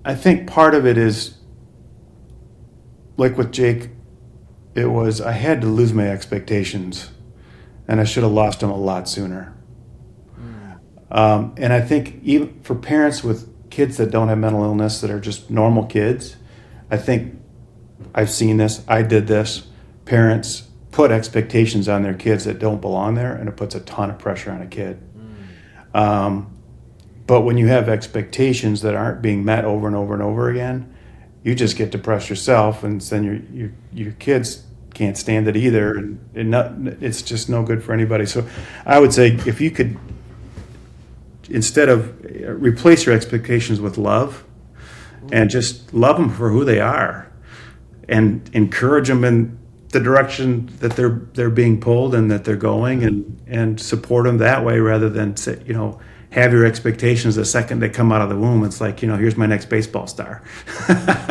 A: I think part of it is, like with Jake, it was, I had to lose my expectations, and I should have lost them a lot sooner. And I think even for parents with kids that don't have mental illness, that are just normal kids, I think I've seen this, I did this. Parents put expectations on their kids that don't belong there, and it puts a ton of pressure on a kid. But when you have expectations that aren't being met over and over and over again, you just get depressed yourself, and then your kids can't stand it either, and it's just no good for anybody. So I would say, if you could, instead of replace your expectations with love, and just love them for who they are, and encourage them in the direction that they're being pulled and that they're going, and support them that way, rather than say, have your expectations the second they come out of the womb. It's like, here's my next baseball star.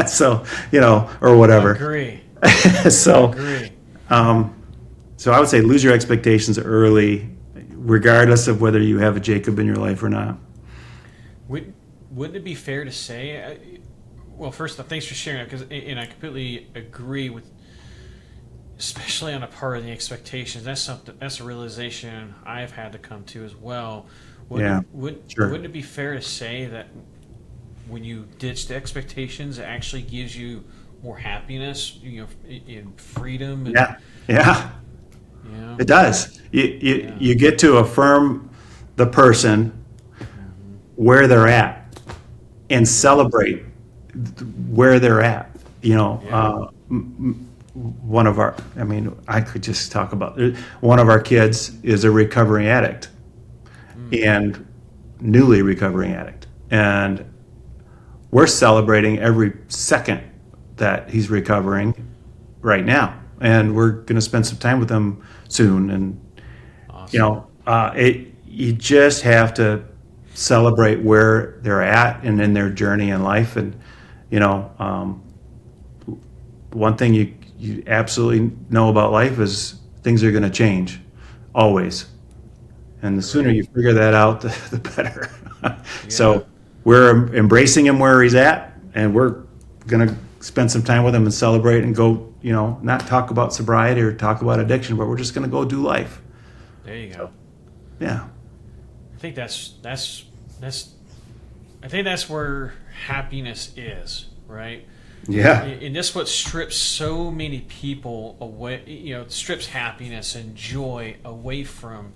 A: So, or whatever.
B: Agree.
A: So,
B: Agree.
A: So I would say, lose your expectations early, regardless of whether you have a Jacob in your life or not.
B: Wouldn't it be fair to say, well, first, thanks for sharing it, and I completely agree with especially on a part of the expectations, that's something, that's a realization I've had to come to as well.
A: Yeah, sure.
B: Wouldn't it be fair to say that when you ditch the expectations, it actually gives you more happiness, in freedom? And,
A: Yeah, yeah,
B: you know,
A: it does.
B: yeah.
A: You get to affirm the person where they're at and celebrate where they're at.
B: Yeah.
A: One of our, I mean, I could just talk about one of our kids is a recovering addict and newly recovering addict. And we're celebrating every second that he's recovering right now. And we're going to spend some time with him soon. And,
B: Awesome.
A: you just have to celebrate where they're at and in their journey in life. And, one thing you absolutely know about life is things are going to change always. And the sooner you figure that out, the better. So we're embracing him where he's at, and we're going to spend some time with him and celebrate and go, not talk about sobriety or talk about addiction, but we're just going to go do life.
B: There you go.
A: Yeah.
B: I think I think that's where happiness is, right?
A: Yeah.
B: And that's what strips so many people away, strips happiness and joy away from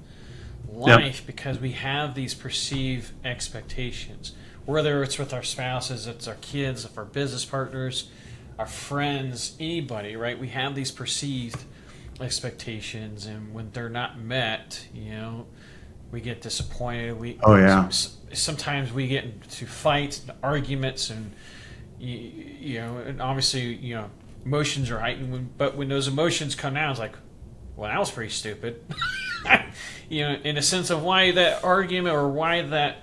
B: life, because we have these perceived expectations, whether it's with our spouses, it's our kids, if our business partners, our friends, anybody, right? We have these perceived expectations, and when they're not met, we get disappointed.
A: Oh, yeah.
B: Sometimes we get into fights, and arguments, and and obviously, emotions are heightened. But when those emotions come out, it's like, well, that was pretty stupid. In a sense of why that argument or why that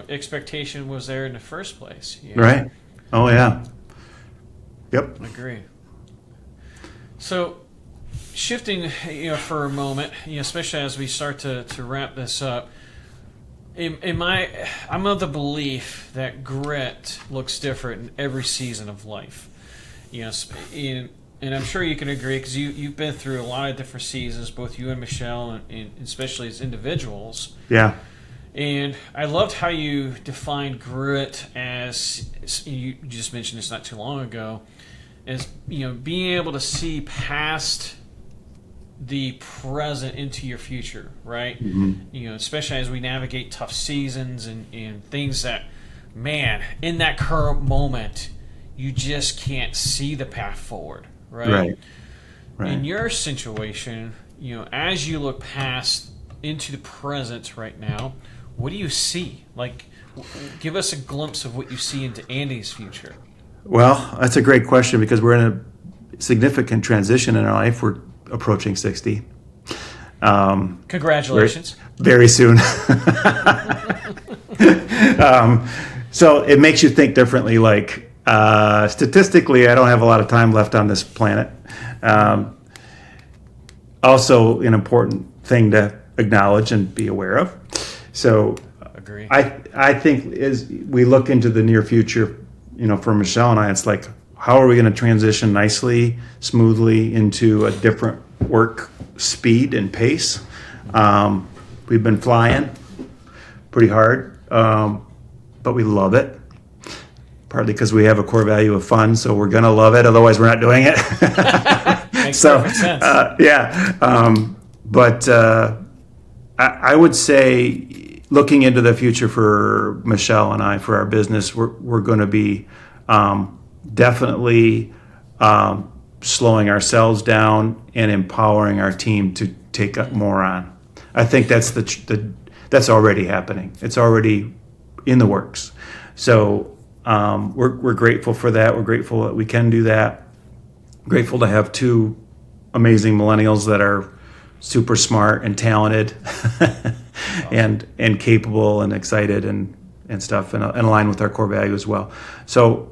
B: expectation was there in the first place.
A: Right. Oh, yeah. Yep.
B: I agree. So, shifting, for a moment, especially as we start to wrap this up. I'm of the belief that grit looks different in every season of life. And I'm sure you can agree, because you've been through a lot of different seasons, both you and Michelle, and especially as individuals.
A: Yeah.
B: And I loved how you defined grit as, you just mentioned this not too long ago, as being able to see past the present into your future, right?
A: Mm-hmm.
B: Especially as we navigate tough seasons and things that, man, in that current moment, you just can't see the path forward, right?
A: Right.
B: In your situation, as you look past into the present right now, what do you see? Like, give us a glimpse of what you see into Andy's future.
A: Well, that's a great question, because we're in a significant transition in our life. We're approaching 60.
B: Congratulations.
A: Very soon. So it makes you think differently. Like, statistically, I don't have a lot of time left on this planet. Also, an important thing to acknowledge and be aware of. So,
B: Agree.
A: I think as we look into the near future, for Michelle and I, it's like, how are we going to transition nicely, smoothly into a different work speed and pace? We've been flying pretty hard, but we love it. Partly because we have a core value of fun, so we're going to love it. Otherwise, we're not doing it.
B: Makes perfect sense.
A: But I would say, looking into the future for Michelle and I, for our business, we're going to be definitely slowing ourselves down and empowering our team to take up more on. I think that's that's already happening. It's already in the works. So we're grateful for that. We're grateful that we can do that. Grateful to have two amazing millennials that are super smart and talented and capable and excited and stuff, and align with our core value as well. So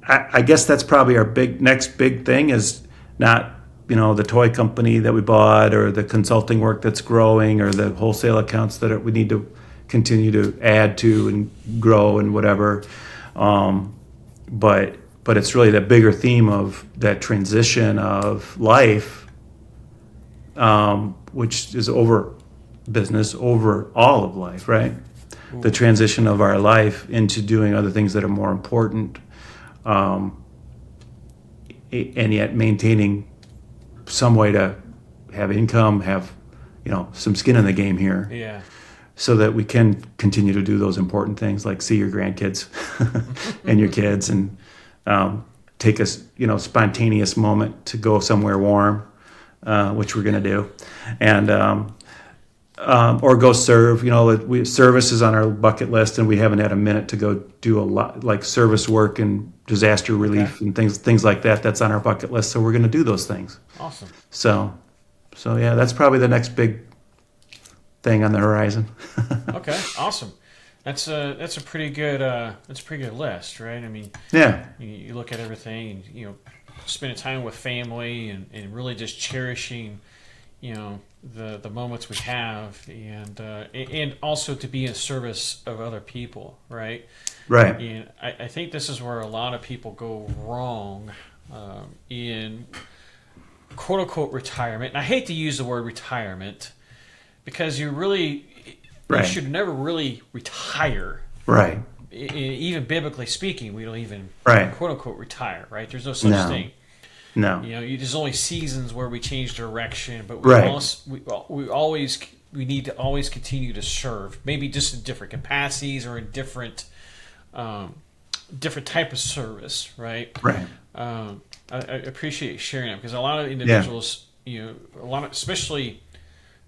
A: I guess that's probably our next big thing, is not the toy company that we bought, or the consulting work that's growing, or the wholesale accounts that we need to continue to add to and grow and whatever. But but it's really the bigger theme of that transition of life, which is over business, over all of life, right? The transition of our life into doing other things that are more important, and yet maintaining some way to have income, have some skin in the game here,
B: Yeah.
A: so that we can continue to do those important things like see your grandkids and your kids, and take a spontaneous moment to go somewhere warm, which we're going to do, and or go serve. Service is on our bucket list, and we haven't had a minute to go do a lot like service work and disaster relief and things like that. That's on our bucket list, so we're going to do those things.
B: Awesome.
A: So yeah, that's probably the next big thing on the horizon.
B: Okay, awesome. That's a pretty good list, right? I mean,
A: Yeah,
B: you look at everything, and spending time with family and really just cherishing, the moments we have, and also to be in service of other people, right?
A: right.
B: And I think this is where a lot of people go wrong in quote unquote retirement. And I hate to use the word retirement because you should never really retire.
A: Right.
B: Even biblically speaking, we don't even quote unquote retire, right? There's no such thing.
A: No.
B: There's only seasons where we change direction, but we need to always continue to serve, maybe just in different capacities or in different type of service, right?
A: Right.
B: I appreciate sharing it because a lot of individuals, especially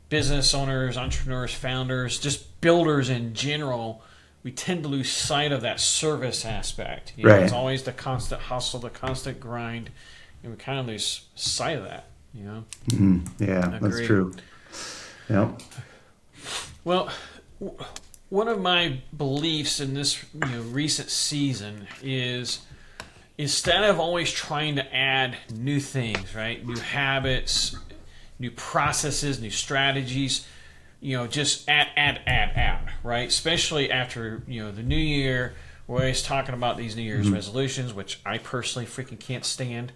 B: business owners, entrepreneurs, founders, just builders in general, we tend to lose sight of that service aspect.
A: Right.
B: It's always the constant hustle, the constant grind, and we kind of lose sight of that.
A: Mm-hmm. Yeah, that's true. Yep.
B: Well, one of my beliefs in this recent season is instead of always trying to add new things, right? New habits, new processes, new strategies, just add, right? Especially after, the new year, we're always talking about these New Year's resolutions, which I personally freaking can't stand,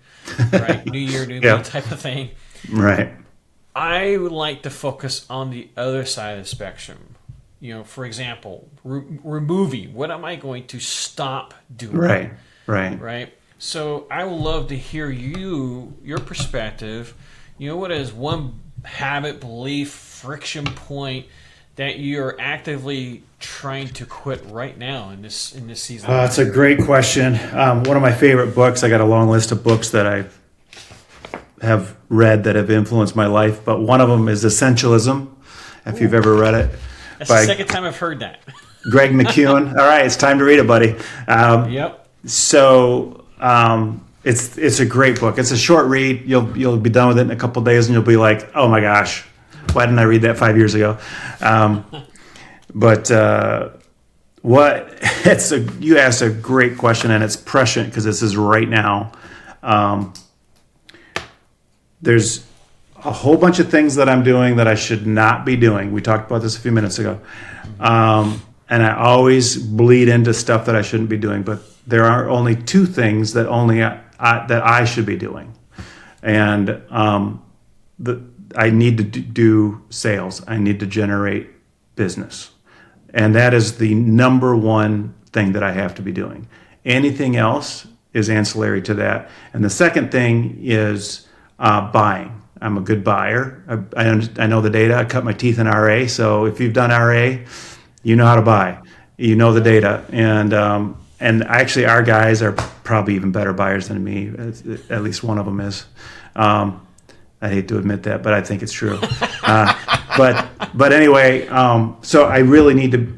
B: right? New year, new me type of thing.
A: Right.
B: I would like to focus on the other side of the spectrum. For example, removing. What am I going to stop doing?
A: Right.
B: Right. So I would love to hear your perspective. What is one habit, belief, friction point that you're actively trying to quit right now in this season?
A: That's a great question. One of my favorite books. I got a long list of books that I have read that have influenced my life, but one of them is Essentialism. If you've ever read it,
B: that's the second time I've heard that.
A: Greg McKeown. All right, it's time to read it, buddy.
B: Yep.
A: So it's a great book. It's a short read. You'll be done with it in a couple of days, and you'll be like, oh my gosh, why didn't I read that 5 years ago? But you asked a great question, and it's prescient because this is right now. There's a whole bunch of things that I'm doing that I should not be doing. We talked about this a few minutes ago. And I always bleed into stuff that I shouldn't be doing, but there are only two things that that I should be doing. And I need to do sales. I need to generate business. And that is the number one thing that I have to be doing. Anything else is ancillary to that. And the second thing is buying. I'm a good buyer. I know the data. I cut my teeth in RA. So if you've done RA, you know how to buy. You know the data. And actually our guys are probably even better buyers than me. At least one of them is. I hate to admit that, but I think it's true. But anyway, so I really need to,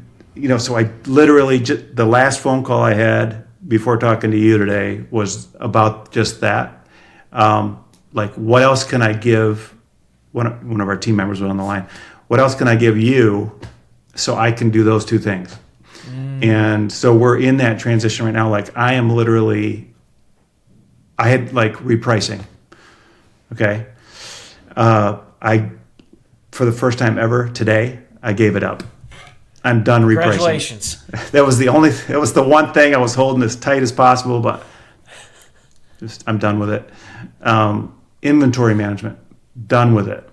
A: so I literally, the last phone call I had before talking to you today was about just that. Like, what else can I give? One of our team members was on the line. What else can I give you so I can do those two things? And so we're in that transition right now. Like, I had repricing. Okay. For the first time ever today, I gave it up. I'm done repricing.
B: Congratulations.
A: That was the one thing I was holding as tight as possible, but I'm done with it. Inventory management, done with it.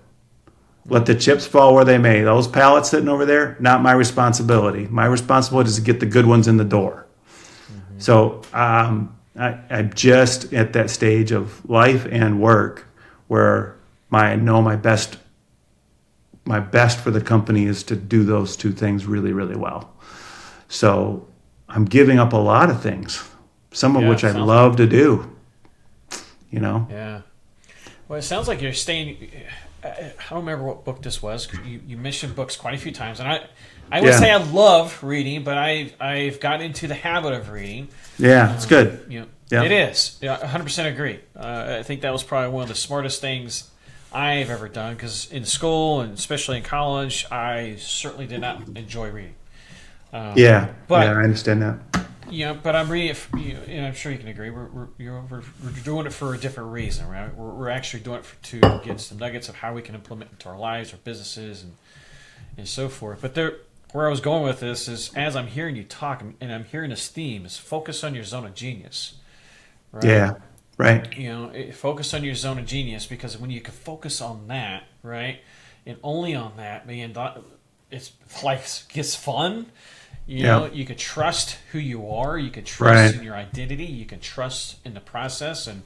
A: Let the chips fall where they may. Those pallets sitting over there, not my responsibility. My responsibility is to get the good ones in the door. So I'm just at that stage of life and work where I know my best for the company is to do those two things really, really well. So I'm giving up a lot of things, some of which I love to do,
B: Yeah. Well, it sounds like you're staying. I don't remember what book this was. You mentioned books quite a few times, and I would say I love reading, but I've gotten into the habit of reading.
A: Yeah, it's good.
B: It is. Yeah, 100% agree. I think that was probably one of the smartest things I've ever done, because in school and especially in college, I certainly did not enjoy reading. But
A: I understand that.
B: But I'm reading it, and I'm sure you can agree. We're doing it for a different reason, right? We're actually doing it to get some nuggets of how we can implement into our lives, our businesses, and so forth. But where I was going with this is, as I'm hearing you talk, and I'm hearing this theme, is focus on your zone of genius. Right?
A: Yeah, right.
B: Focus on your zone of genius, because when you can focus on that, right, and only on that, man, it's like gets fun. You can trust who you are. You can trust in your identity. You can trust in the process, and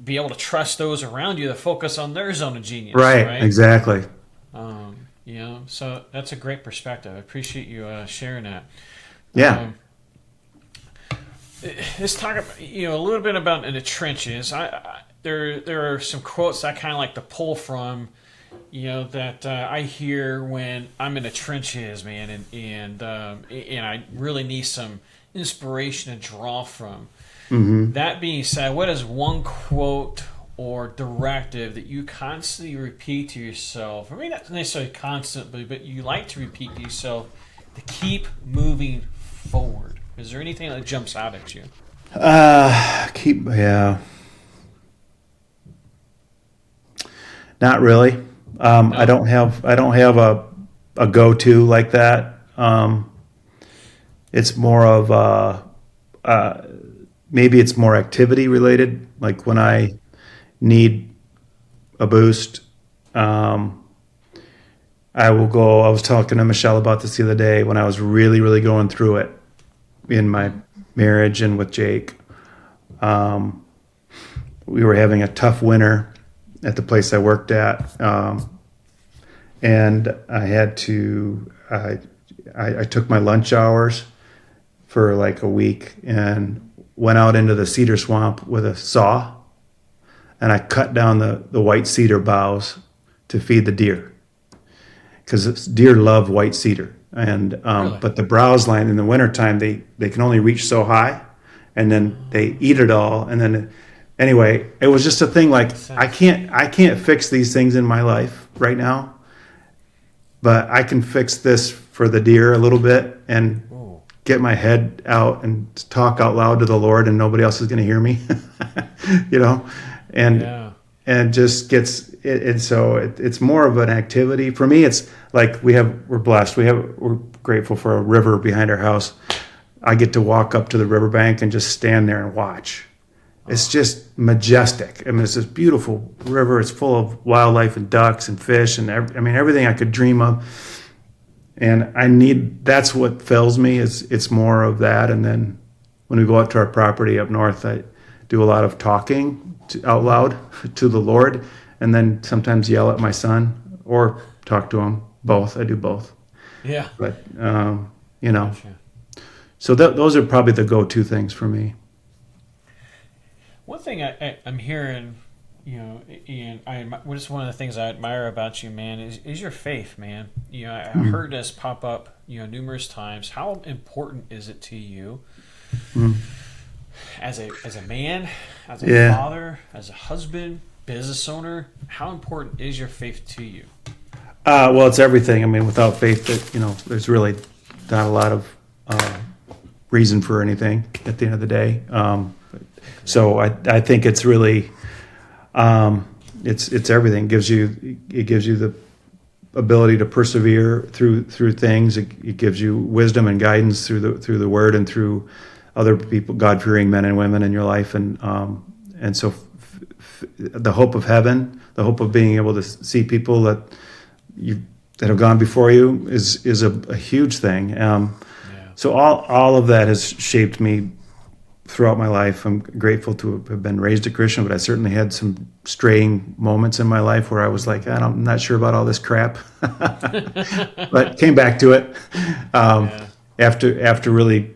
B: be able to trust those around you to focus on their zone of genius. Right?
A: Exactly.
B: So that's a great perspective. I appreciate you sharing that.
A: Yeah.
B: Let's talk about, a little bit about in the trenches. There are some quotes I kind of like to pull from, that I hear when I'm in the trenches, man, and I really need some inspiration to draw from.
A: Mm-hmm.
B: That being said, what is one quote or directive that you constantly repeat to yourself, or maybe not necessarily constantly, but you like to repeat to yourself to keep moving forward? Is there anything that jumps out at you?
A: Not really. No. I don't have a go-to like that. It's more of maybe it's more activity related. Like when I need a boost, I will go. I was talking to Michelle about this the other day when I was really, really going through it in my marriage and with Jake. We were having a tough winter at the place I worked at, and I had to. I took my lunch hours for like a week and went out into the cedar swamp with a saw, and I cut down the white cedar boughs to feed the deer, because deer love white cedar. And
B: Really?
A: But the browse line in the wintertime, they can only reach so high, and then they eat it all. And then anyway, it was just a thing like I can't fix these things in my life right now, but I can fix this for the deer a little bit and get my head out and talk out loud to the Lord, and nobody else is going to hear me, and just gets it. And so it's more of an activity for me. It's like we're blessed. We're grateful for a river behind our house. I get to walk up to the riverbank and just stand there and watch. It's just majestic. I mean, it's this beautiful river. It's full of wildlife and ducks and fish and everything I could dream of. And that's what fills me, it's more of that. And then when we go out to our property up north, I do a lot of talking out loud to the Lord, and then sometimes yell at my son or talk to him. Both. I do both.
B: Yeah.
A: But,
B: Gotcha.
A: So those are probably the go-to things for me.
B: One thing I'm hearing, Ian, just one of the things I admire about you, man, is your faith, man. I heard this pop up, numerous times. How important is it to you as a man, as a father, as a husband, business owner? How important is your faith to you?
A: Well, it's everything. I mean, without faith, there's really not a lot of reason for anything at the end of the day. So I think it's really it's everything. It gives you the ability to persevere through things. It gives you wisdom and guidance through the Word and through other people, God-fearing men and women in your life, and and so the hope of heaven, the hope of being able to see people that have gone before you is a huge thing. So all of that has shaped me throughout my life. I'm grateful to have been raised a Christian, but I certainly had some straying moments in my life where I was like, I'm not sure about all this crap, but came back to it after really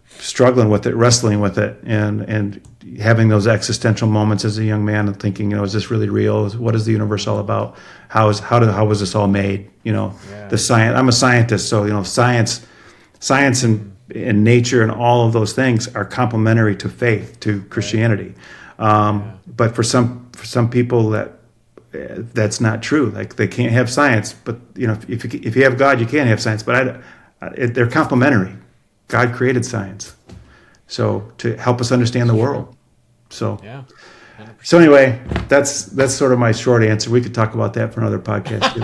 A: struggling with it, wrestling with it, and having those existential moments as a young man and thinking, is this really real? What is the universe all about? How was this all made? The science. I'm a scientist, so science and nature and all of those things are complementary to faith, to Christianity. But for some people that's not true. Like they can't have science, but if you have God, you can't have science. But they're complementary. God created science, so to help us understand the world. So
B: yeah.
A: So anyway, that's sort of my short answer. We could talk about that for another podcast too.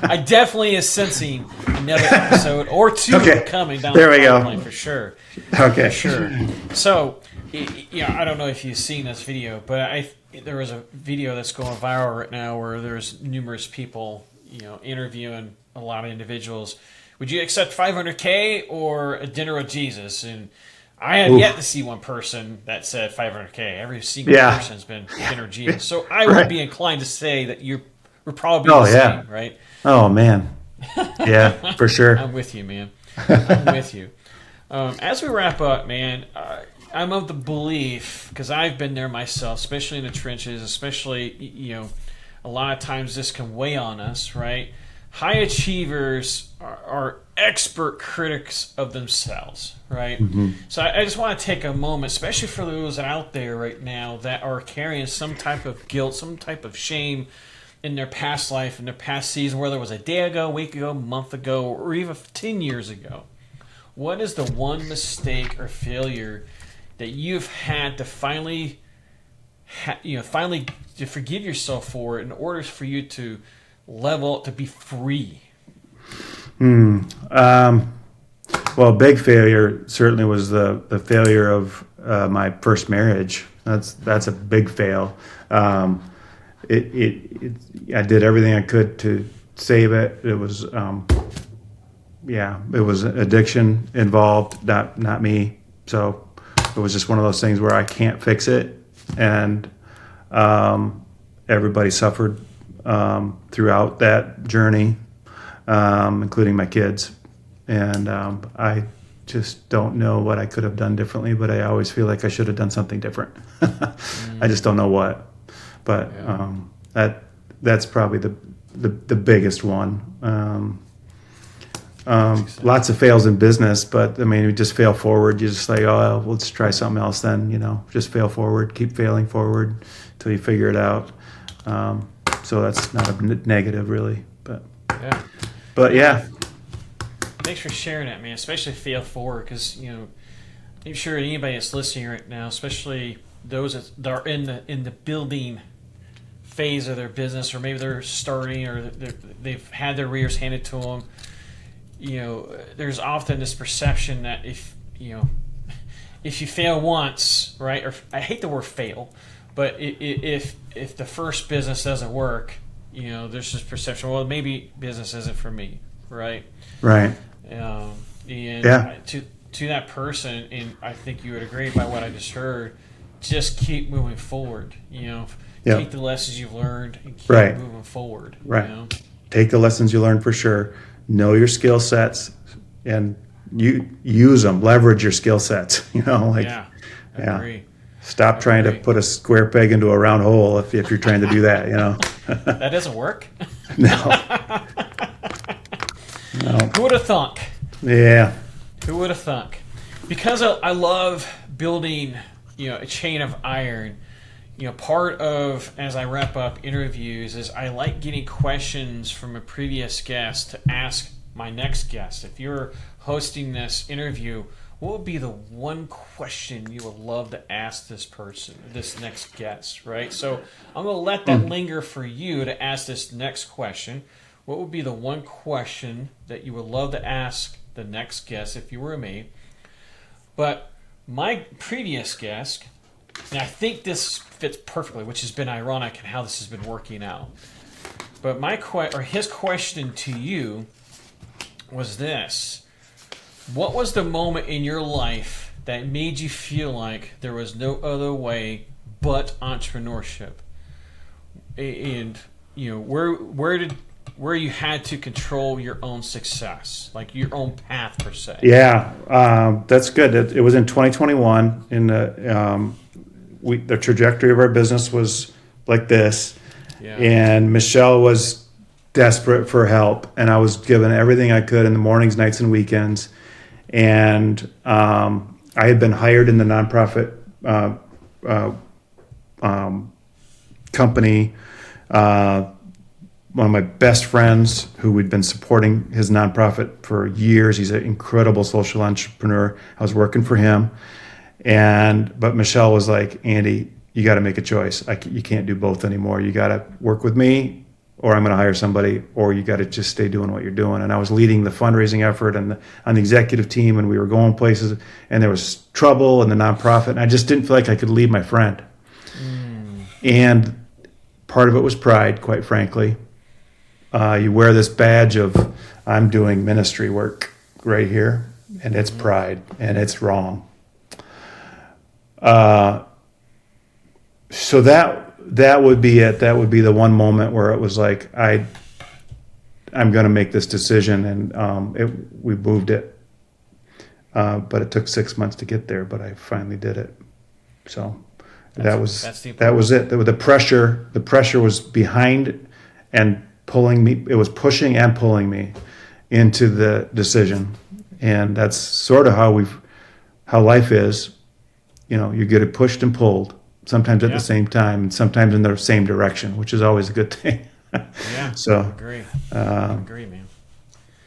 B: I definitely is sensing another episode or two coming down
A: there
B: the
A: we go.
B: pipeline for sure.
A: Okay.
B: For sure. So, I don't know if you've seen this video, but there was a video that's going viral right now where there's numerous people, interviewing a lot of individuals. Would you accept $500K or a dinner with Jesus? And I have yet to see one person that said $500K. Every single person has been dinner with Jesus. So I would be inclined to say that you're probably the same, right?
A: Oh, man. Yeah, for sure.
B: I'm with you, man. I'm with you. As we wrap up, man, I'm of the belief, because I've been there myself, especially in the trenches, especially, a lot of times this can weigh on us, right? High achievers are expert critics of themselves, right? Mm-hmm. So I just want to take a moment, especially for those out there right now that are carrying some type of guilt, some type of shame in their past life, in their past season, whether it was a day ago, a week ago, a month ago, or even 10 years ago. What is the one mistake or failure that you've had to finally to forgive yourself for in order for you to level, to be free?
A: Well, big failure certainly was the failure of my first marriage. That's a big fail. I did everything I could to save it. It was it was addiction involved, not me. So it was just one of those things where I can't fix it, and everybody suffered throughout that journey, including my kids. And I just don't know what I could have done differently, but I always feel like I should have done something different. I just don't know what. But that's probably the biggest one. Lots of fails in business, but I mean, you just fail forward. You just like, well, let's try something else then. Just fail forward, keep failing forward until you figure it out. So that's not a negative, really. But yeah.
B: Thanks for sharing that, man. Especially fail forward, because I'm sure anybody that's listening right now, especially those that are in the building phase of their business, or maybe they're starting, or they've had their rears handed to them. There's often this perception that if you fail once, right? Or I hate the word fail, but if the first business doesn't work, there's this perception. Well, maybe business isn't for me, right?
A: Right.
B: To that person, and I think you would agree by what I just heard, just keep moving forward. Take the lessons you've learned and keep moving forward.
A: Right. Take the lessons you learned for sure. Know your skill sets and you use them. Leverage your skill sets. I agree. Stop trying to put a square peg into a round hole if you're trying to do that.
B: That doesn't work.
A: No.
B: Who would have thunk?
A: Yeah.
B: Who would have thunk? Because I love building, a chain of iron. Part of, as I wrap up interviews, is I like getting questions from a previous guest to ask my next guest. If you're hosting this interview, what would be the one question you would love to ask this person, this next guest, right? So I'm going to let that linger for you to ask this next question. What would be the one question that you would love to ask the next guest if you were me? But my previous guest Now, I think this fits perfectly, which has been ironic in how this has been working out. But his question to you was this: what was the moment in your life that made you feel like there was no other way but entrepreneurship? And where you had to control your own success, like your own path per se.
A: Yeah, that's good. It was in 2021. The trajectory of our business was like this, and Michelle was desperate for help, and I was given everything I could in the mornings, nights, and weekends. And I had been hired in the nonprofit company. One of my best friends, who we'd been supporting his nonprofit for years. He's an incredible social entrepreneur. I was working for him, but Michelle was like, "Andy, you got to make a choice. You can't do both anymore. You got to work with me, or I'm going to hire somebody, or you got to just stay doing what you're doing." And I was leading the fundraising effort on the executive team, and we were going places, and there was trouble in the nonprofit, and I just didn't feel like I could leave my friend. And part of it was pride, quite frankly. You wear this badge of, I'm doing ministry work right here, and it's pride, and it's wrong. So that would be it. That would be the one moment where it was like, I'm going to make this decision, and we moved it. But it took 6 months to get there, but I finally did it. So that was it. The pressure was behind and pulling me. It was pushing and pulling me into the decision, and that's sort of how life is. You get it pushed and pulled, sometimes at the same time, and sometimes in the same direction, which is always a good thing.
B: Yeah.
A: So
B: I agree. I agree, man.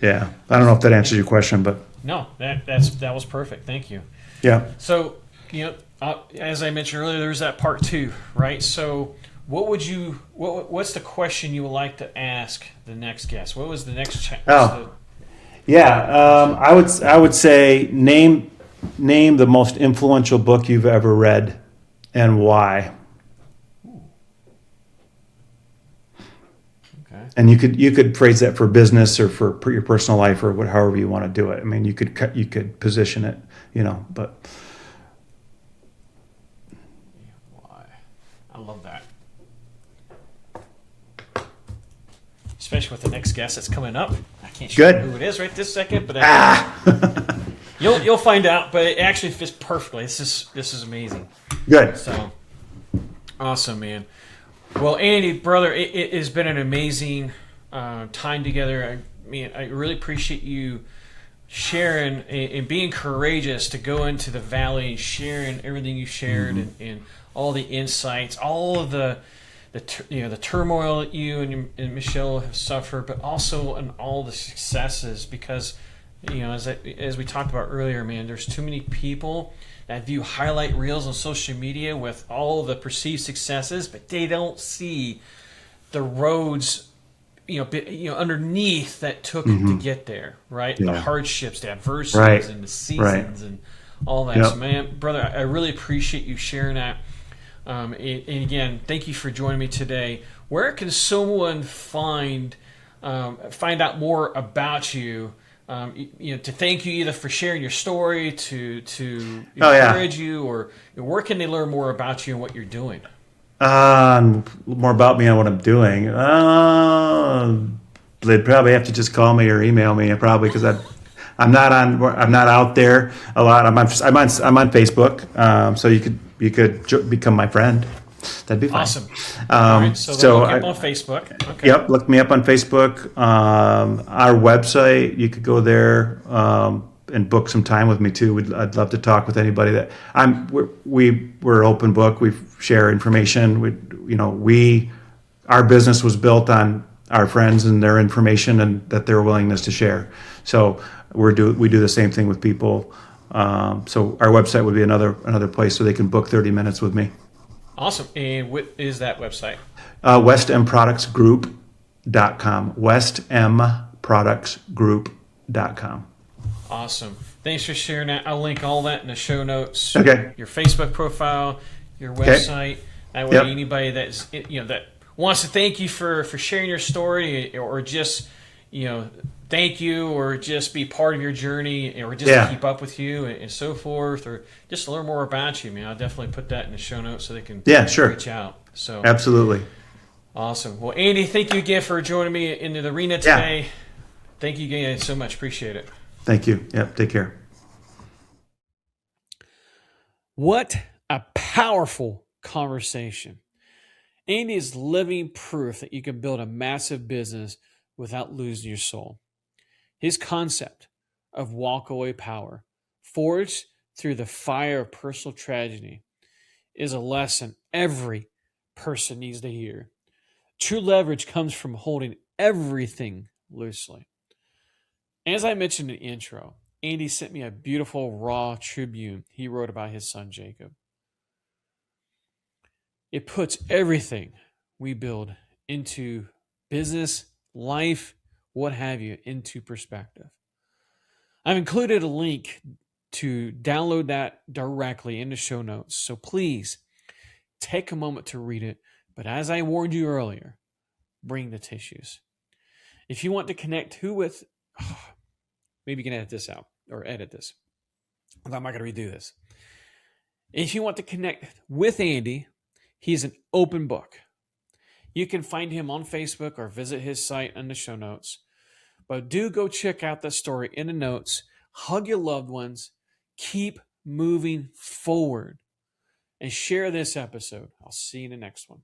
A: Yeah, I don't know if that answers your question, but
B: no, that was perfect. Thank you.
A: Yeah.
B: So as I mentioned earlier, there's that part 2, right? So what's the question you would like to ask the next guest? What was the next
A: I would say name the most influential book you've ever read and why.
B: Okay.
A: And you could phrase that for business or for your personal life or however you want to do it. I mean, you could position it, but.
B: Why? I love that. Especially with the next guest that's coming up. I can't show you who it is right this second, but you'll find out. But it actually fits perfectly. This is amazing.
A: Good.
B: So awesome, man. Well, Andy, brother, it has been an amazing time together. I really appreciate you sharing and being courageous to go into the valley and sharing everything you shared and all the insights, all of the turmoil that you and Michelle have suffered, but also in all the successes. Because as we talked about earlier, man, there's too many people that view highlight reels on social media with all the perceived successes, but they don't see the roads underneath that took to get there, right? Yeah. The hardships, the adversities, and the seasons, and all that. Yep. So, man, brother, I really appreciate you sharing that. And again, thank you for joining me today. Where can someone find out more about you? To thank you either for sharing your story, to encourage you, or where can they learn more about you and what you're doing?
A: More about me and what I'm doing. They'd probably have to just call me or email me, probably, because I'm not out there a lot. I'm on Facebook, so you could become my friend. That'd be fine.
B: Awesome. All right, so look me up on Facebook. Okay.
A: Yep, look me up on Facebook. Our website, you could go there and book some time with me too. I'd love to talk with anybody. We're open book. We share information. Our business was built on our friends and their information and their willingness to share. So we do the same thing with people. So our website would be another place so they can book 30 minutes with me.
B: Awesome. And what is that website?
A: westmproductsgroup.com. westmproductsgroup.com.
B: Awesome. Thanks for sharing that. I'll link all that in the show notes.
A: Okay.
B: Your Facebook profile, your
A: Okay.
B: website. That way,
A: Yep.
B: anybody that wants to thank you for sharing your story, or just thank you, or just be part of your journey, or just to
A: Yeah.
B: keep up with you and so forth, or just learn more about you, man, I'll definitely put that in the show notes so they can
A: Yeah, sure.
B: reach out. So
A: Absolutely.
B: awesome. Well, Andy, thank you again for joining me in the arena today. Thank you again so much. Appreciate it.
A: Thank you. Yep. Take care.
B: What a powerful conversation. Andy is living proof that you can build a massive business without losing your soul. His concept of walkaway power, forged through the fire of personal tragedy, is a lesson every person needs to hear. True leverage comes from holding everything loosely. As I mentioned in the intro, Andy sent me a beautiful raw tribune he wrote about his son Jacob. It puts everything we build into business, life, what have you, into perspective. I've included a link to download that directly in the show notes. So please take a moment to read it. But as I warned you earlier, bring the tissues. If you want to connect maybe you can edit this out or edit this. I'm not going to redo this. If you want to connect with Andy, he's an open book. You can find him on Facebook or visit his site in the show notes. But do go check out the story in the notes. Hug your loved ones. Keep moving forward. And share this episode. I'll see you in the next one.